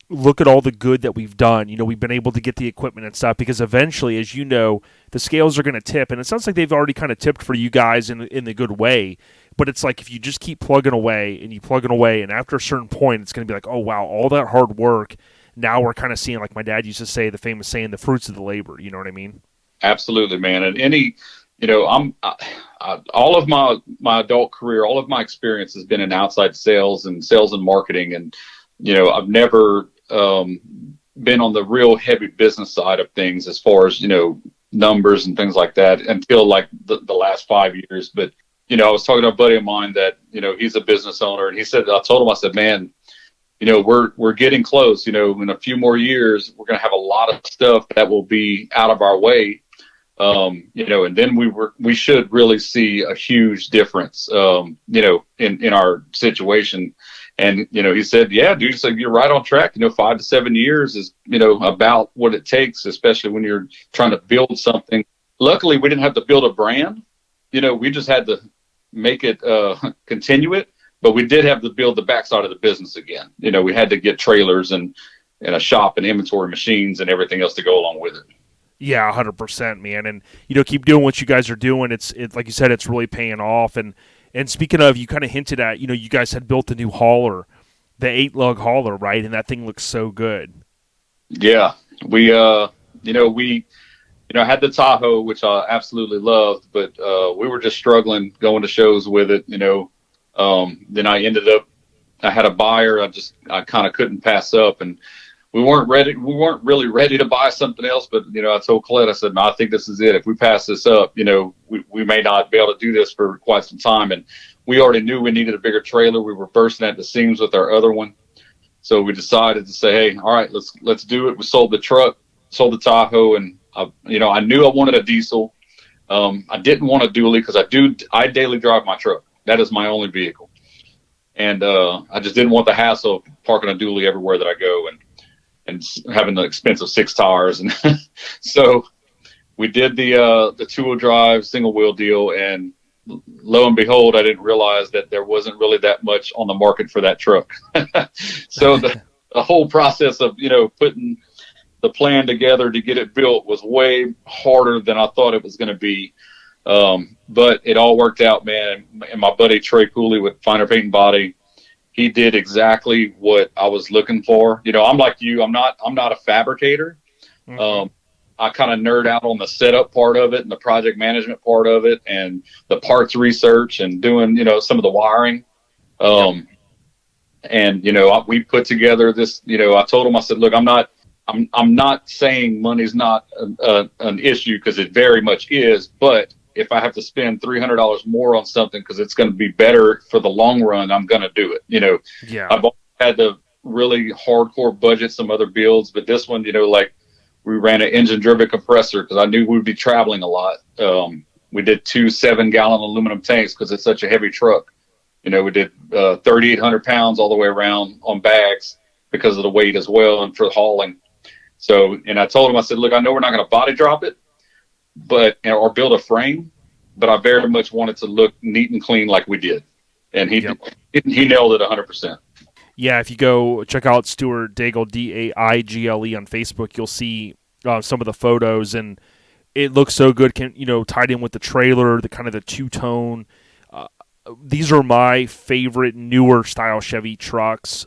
look at all the good that we've done. We've been able to get the equipment and stuff, because eventually, as the scales are going to tip, and it sounds like they've already kind of tipped for you guys in the good way. But it's like if you just keep plugging away and you plug it away, and after a certain point, it's going to be like, oh, wow, all that hard work. Now we're kind of seeing, like my dad used to say, the famous saying, the fruits of the labor. You know what I mean? Absolutely, man. And all of my adult career, all of my experience has been in outside sales and marketing. And, I've never been on the real heavy business side of things as far as, numbers and things like that until like the last 5 years. But, I was talking to a buddy of mine that, he's a business owner, and I told him, I said, man, we're getting close, in a few more years, we're going to have a lot of stuff that will be out of our way. And then we should really see a huge difference, in our situation. And, he said, yeah, dude, so you're right on track. 5 to 7 years is, about what it takes, especially when you're trying to build something. Luckily, we didn't have to build a brand. We just had to make it, continue it. But we did have to build the backside of the business again. We had to get trailers and a shop and inventory machines and everything else to go along with it. Yeah, 100%, man. And, keep doing what you guys are doing. It's like you said, it's really paying off. And speaking of, you kind of hinted at, you guys had built a new hauler, the 8-lug hauler, right? And that thing looks so good. Yeah, we had the Tahoe, which I absolutely loved, but we were just struggling going to shows with it. Then I had a buyer I kind of couldn't pass up, and we weren't really ready to buy something else. But, I told Colette, I said, no, I think this is it. If we pass this up, we may not be able to do this for quite some time. And we already knew we needed a bigger trailer. We were bursting at the seams with our other one. So we decided to say, hey, all right, let's do it. We sold the truck, sold the Tahoe. And, I knew I wanted a diesel. I didn't want a dually because I daily drive my truck. That is my only vehicle. And I just didn't want the hassle of parking a dually everywhere that I go and having the expensive 6 tires. And so we did the 2-wheel drive single wheel deal. And lo and behold, I didn't realize that there wasn't really that much on the market for that truck. So the whole process of, putting the plan together to get it built was way harder than I thought it was going to be. But it all worked out, man. And my buddy Trey Cooley with Finer Paint and Body, he did exactly what I was looking for. I'm like you. I'm not a fabricator. Mm-hmm. I kind of nerd out on the setup part of it and the project management part of it and the parts research and doing, some of the wiring. And, we put together this, I told him, I said, look, I'm not saying money's not an issue, because it very much is, but if I have to spend $300 more on something because it's going to be better for the long run, I'm going to do it. Yeah. I've had to really hardcore budget some other builds, but this one, like we ran an engine-driven compressor because I knew we'd be traveling a lot. We did 2 7-gallon aluminum tanks because it's such a heavy truck. We did 3,800 pounds all the way around on bags because of the weight as well and for hauling. So, and I told him, I said, look, I know we're not going to body drop it, or build a frame, but I very much wanted to look neat and clean like we did. And he nailed it 100%. Yeah, if you go check out Stuart Daigle, Daigle on Facebook, you'll see some of the photos, and it looks so good. Tied in with the trailer, the kind of the two-tone. These are my favorite newer style Chevy trucks.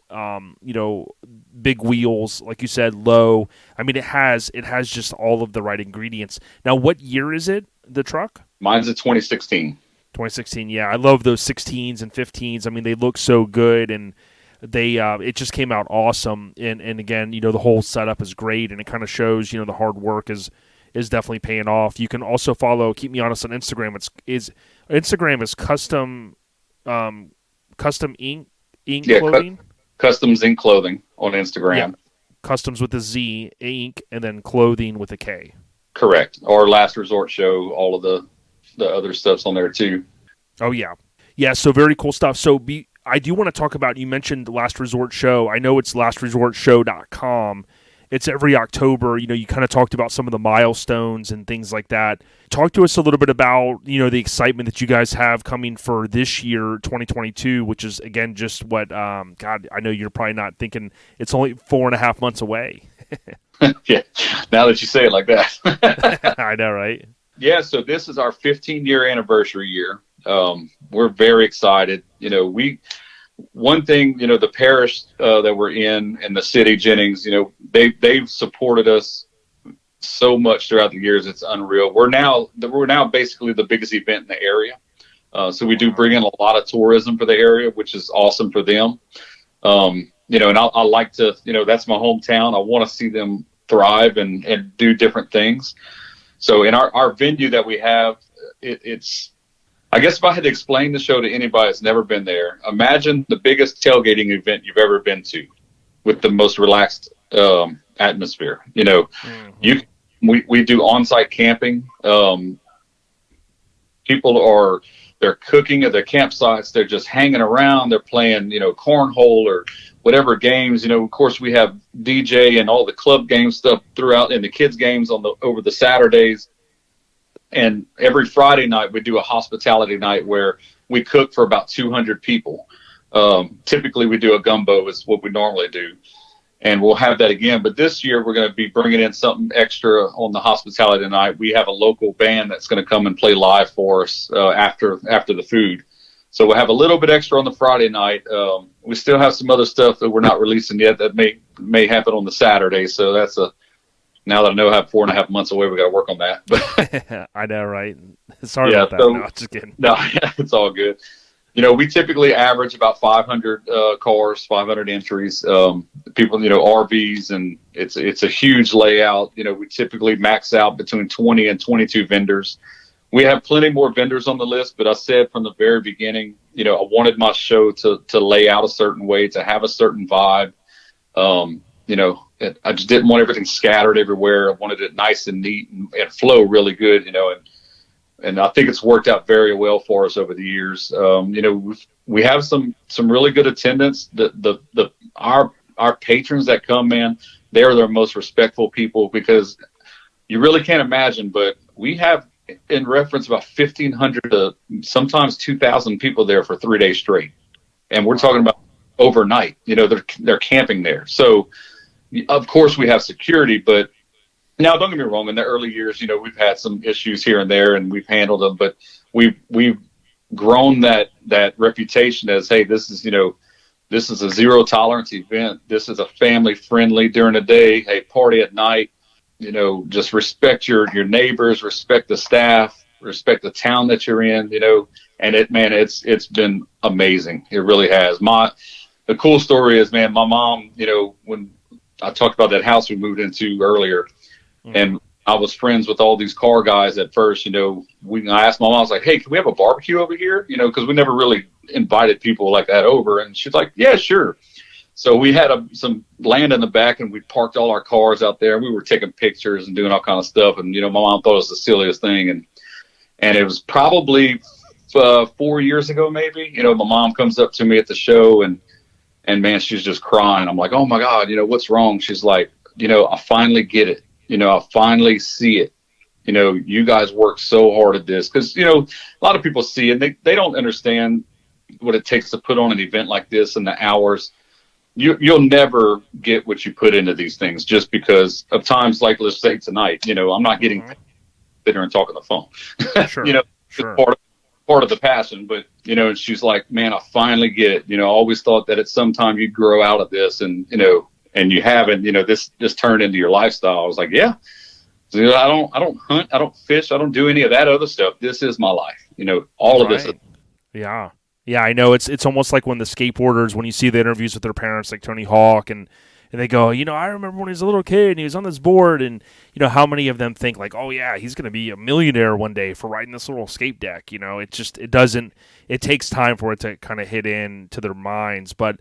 Big wheels, like you said, low. I mean, it has just all of the right ingredients. Now, what year is it, the truck? Mine's a 2016. 2016, yeah. I love those 16s and 15s. I mean, they look so good, and they it just came out awesome. And again, the whole setup is great, and it kind of shows, the hard work is definitely paying off. You can also keep me honest on Instagram. Instagram is Kustom Ink Klothing. Kustom Ink Klothing on Instagram. Yeah. Customs with a Z, ink, and then clothing with a K. Correct. Or Last Resort Show, all of the other stuff's on there too. Oh, yeah. Yeah, so very cool stuff. So I do want to talk about, you mentioned the Last Resort Show. I know it's lastresortshow.com. It's every October. You kind of talked about some of the milestones and things like that. Talk to us a little bit about, the excitement that you guys have coming for this year, 2022, which is, again, just what, God, I know you're probably not thinking it's only 4.5 months away. Yeah, now that you say it like that. I know, right? Yeah, so this is our 15-year anniversary year. We're very excited. One thing, the parish that we're in and the city, Jennings, they've supported us so much throughout the years. It's unreal. We're now basically the biggest event in the area. So we do bring in a lot of tourism for the area, which is awesome for them. And I like to, that's my hometown. I want to see them thrive and do different things. So in our venue that we have, it's, I guess if I had to explain the show to anybody that's never been there, imagine the biggest tailgating event you've ever been to with the most relaxed atmosphere. We do on-site camping. People they're cooking at their campsites. They're just hanging around. They're playing, cornhole or whatever games. Of course, we have DJ and all the club game stuff throughout, and the kids games over the Saturdays. And every Friday night we do a hospitality night where we cook for about 200 people. Typically we do a gumbo is what we normally do. And we'll have that again. But this year we're going to be bringing in something extra on the hospitality night. We have a local band that's going to come and play live for us after the food. So we'll have a little bit extra on the Friday night. We still have some other stuff that we're not releasing yet that may happen on the Saturday. So that's now that I know I have 4.5 months away, we got to work on that. But I know, right? Sorry about that. No, just kidding. No, it's all good. We typically average about 500 cars, 500 entries. People, RVs, and it's a huge layout. We typically max out between 20 and 22 vendors. We have plenty more vendors on the list, but I said from the very beginning, I wanted my show to lay out a certain way, to have a certain vibe. I just didn't want everything scattered everywhere. I wanted it nice and neat and flow really good, and I think it's worked out very well for us over the years. We have some really good attendance. Our patrons that come, man, they're the most respectful people, because you really can't imagine, but we have in reference about 1,500 to sometimes 2,000 people there for 3 days straight. And we're talking about overnight, they're camping there. So of course we have security, but now don't get me wrong, in the early years, we've had some issues here and there and we've handled them, but we've grown that reputation as, hey, this is a zero tolerance event. This is a family friendly during the day. Hey, party at night, just respect your neighbors, respect the staff, respect the town that you're in, and it's been amazing. It really has. The cool story is, man, my mom, when I talked about that house we moved into earlier, and I was friends with all these car guys at first, I asked my mom, I was like, hey, can we have a barbecue over here? Because we never really invited people like that over. And she's like, yeah, sure. So we had some land in the back, and we parked all our cars out there. We were taking pictures and doing all kind of stuff. And, my mom thought it was the silliest thing. And it was probably 4 years ago, maybe, my mom comes up to me at the show and man, she's just crying. I'm like, oh my God, what's wrong? She's like, I finally get it. I finally see it. You guys work so hard at this, because, a lot of people see it and they don't understand what it takes to put on an event like this and the hours. You'll never get what you put into these things just because of times like, let's say tonight, I'm not getting paid to sit there and talk on the phone. Sure. Sure. Part of the passion, but and she's like, man, I finally get it. I always thought that at some time you'd grow out of this, and and you haven't. This turned into your lifestyle. I was like, yeah. So, I don't hunt, I don't fish, I don't do any of that other stuff. This is my life. All of this. Yeah. Yeah, I know. It's almost like when the skateboarders, when you see the interviews with their parents, like Tony Hawk, and they go, I remember when he was a little kid and he was on this board, and how many of them think like, oh yeah, he's going to be a millionaire one day for riding this little skate deck. It takes time for it to kind of hit into their minds. But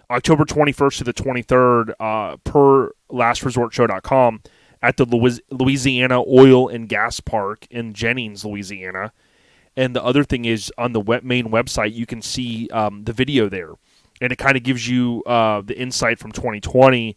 October 21st to the 23rd, per lastresortshow.com, at the Louisiana Oil and Gas Park in Jennings, Louisiana. And the other thing is, on the main website, you can see the video there. And it kind of gives you the insight from 2020,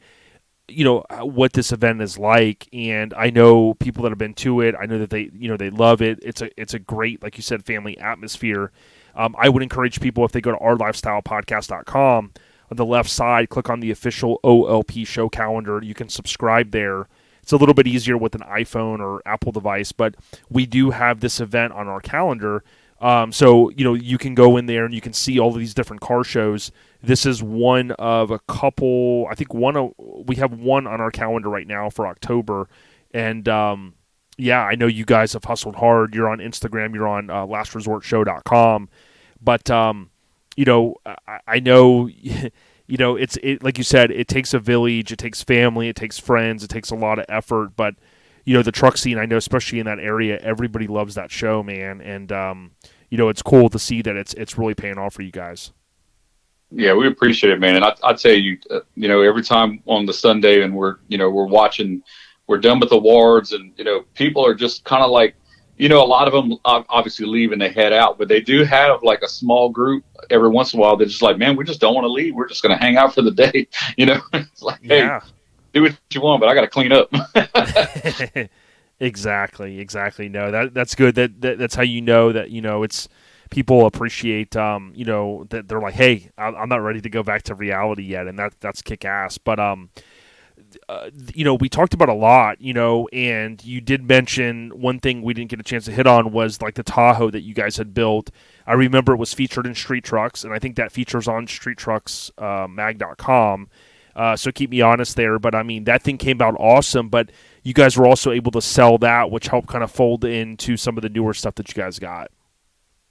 what this event is like. And I know people that have been to it. I know that they love it. It's a great, like you said, family atmosphere. I would encourage people, if they go to ourlifestylepodcast.com, on the left side, click on the official OLP show calendar. You can subscribe there. It's a little bit easier with an iPhone or Apple device, but we do have this event on our calendar So, you can go in there and you can see all of these different car shows. This is one of a couple. I think we have one on our calendar right now for October, and yeah, I know you guys have hustled hard. You're on Instagram. You're on lastresortshow.com, but I know. It's like you said. It takes a village. It takes family. It takes friends. It takes a lot of effort. But the truck scene, I know, especially in that area, everybody loves that show, man. And it's cool to see that it's really paying off for you guys. Yeah, we appreciate it, man. And I tell you, every time on the Sunday, and we're watching, we're done with the awards, and people are just kind of like, a lot of them obviously leave and they head out, but they do have like a small group every once in a while. They're just like, man, we just don't want to leave. We're just going to hang out for the day. It's like, yeah. Hey, do what you want, but I got to clean up. Exactly. No, that's good. That's how that it's people appreciate that they're like, hey, I'm not ready to go back to reality yet, and that's kick ass. But we talked about a lot, and you did mention one thing we didn't get a chance to hit on was like the Tahoe that you guys had built. I remember it was featured in Street Trucks, and I think that features on streettrucksmag.com. So keep me honest there, but I mean, that thing came out awesome, but you guys were also able to sell that, which helped kind of fold into some of the newer stuff that you guys got.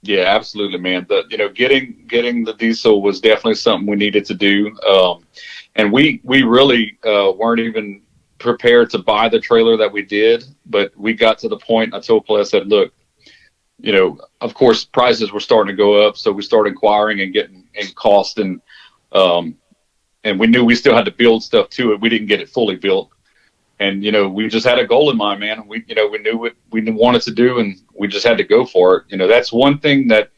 Yeah, absolutely, man. Getting the diesel was definitely something we needed to do. And we really weren't even prepared to buy the trailer that we did, but we got to the point. I told Clay, I said, look, of course prices were starting to go up. So we started inquiring and getting in cost, and we knew we still had to build stuff to it. We didn't get it fully built. And, we just had a goal in mind, man. We knew what we wanted to do, and we just had to go for it. That's one thing that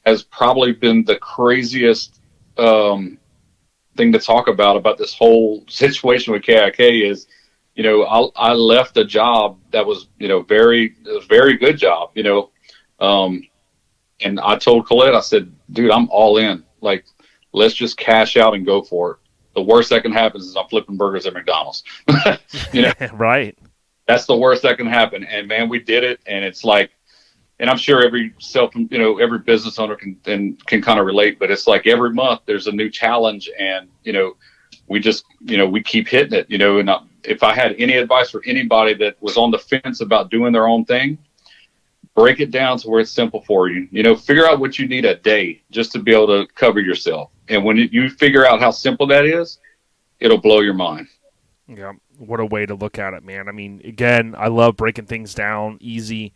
has probably been the craziest thing to talk about this whole situation with KIK is, I left a job that was, very good job, and I told Colette, I said, dude, I'm all in. Like, let's just cash out and go for it. The worst that can happen is I'm flipping burgers at McDonald's. Right. That's the worst that can happen. And man, we did it. And it's like, and I'm sure every business owner can kind of relate, but it's like every month there's a new challenge, and, we just, we keep hitting it, and if I had any advice for anybody that was on the fence about doing their own thing, break it down to where it's simple for you. Figure out what you need a day just to be able to cover yourself. And when you figure out how simple that is, it'll blow your mind. Yeah, what a way to look at it, man. I mean, again, I love breaking things down easy,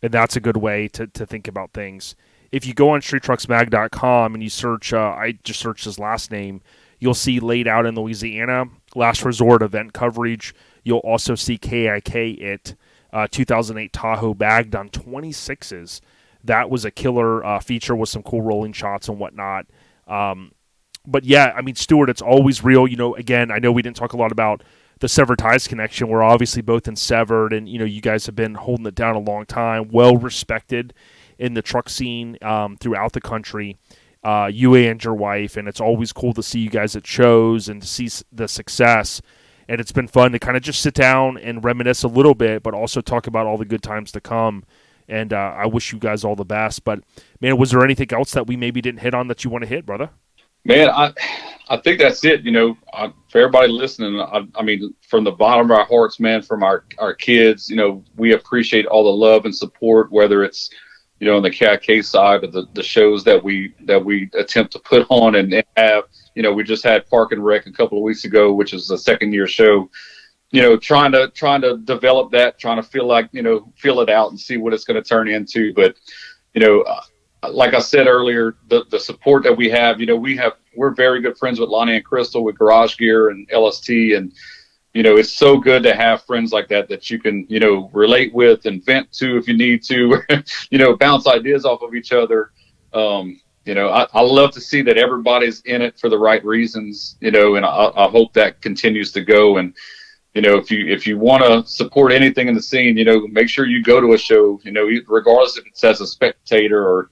and that's a good way to think about things. If you go on streettrucksmag.com and you search, I just searched his last name, you'll see laid out in Louisiana, last resort event coverage. You'll also see KIK 2008 Tahoe bagged on 26s. That was a killer feature with some cool rolling shots and whatnot. But yeah, I mean, Stuart, it's always real. Again, I know we didn't talk a lot about the Severed Ties connection. We're obviously both in Severed, and you guys have been holding it down a long time, well respected in the truck scene throughout the country. You and your wife, and it's always cool to see you guys at shows and to see the success. And it's been fun to kind of just sit down and reminisce a little bit, but also talk about all the good times to come. And I wish you guys all the best. But, man, was there anything else that we maybe didn't hit on that you want to hit, brother? Man, I think that's it. For everybody listening, I mean, from the bottom of our hearts, man, from our kids, we appreciate all the love and support, whether it's, on the KIK side of the shows that we attempt to put on and have. We just had Park and Rec a couple of weeks ago, which is the second year show. Trying to develop that, trying to feel it out and see what it's going to turn into. But, like I said earlier, the support that we have, we're very good friends with Lonnie and Crystal with Garage Gear and LST. And, it's so good to have friends like that you can, relate with and vent to if you need to, bounce ideas off of each other. I love to see that everybody's in it for the right reasons, and I hope that continues to go. And, if you want to support anything in the scene, make sure you go to a show, regardless if it's as a spectator or,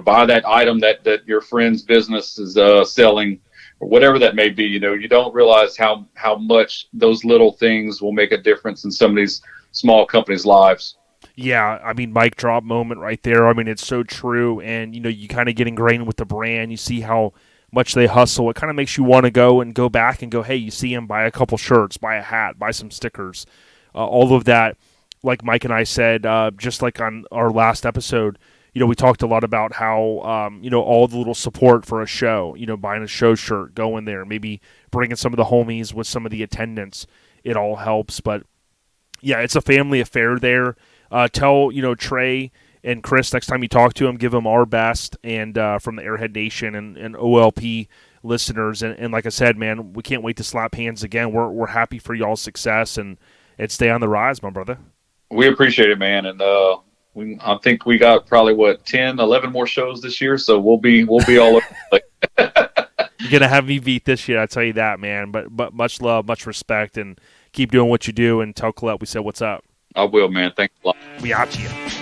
buy that item that your friend's business is selling or whatever that may be. You don't realize how much those little things will make a difference in some of these small companies' lives. Yeah, I mean, mic drop moment right there. I mean, it's so true. And, you kind of get ingrained with the brand. You see how much they hustle. It kind of makes you want to go back and go, hey, you see him, buy a couple shirts, buy a hat, buy some stickers. All of that, like Mike and I said, just like on our last episode, we talked a lot about how, all the little support for a show, buying a show shirt, going there, maybe bringing some of the homies with some of the attendance. It all helps. But, yeah, it's a family affair there. Tell, Trey and Chris next time you talk to them, give them our best and from the Airhead Nation and OLP listeners. And like I said, man, we can't wait to slap hands again. We're happy for y'all's success and stay on the rise, my brother. We appreciate it, man. And I think we got probably 10, 11 more shows this year, so we'll be all over. You're gonna have me beat this year, I tell you that, man. But much love, much respect, and keep doing what you do. And tell Colette we said what's up. I will, man. Thanks a lot. We out to you.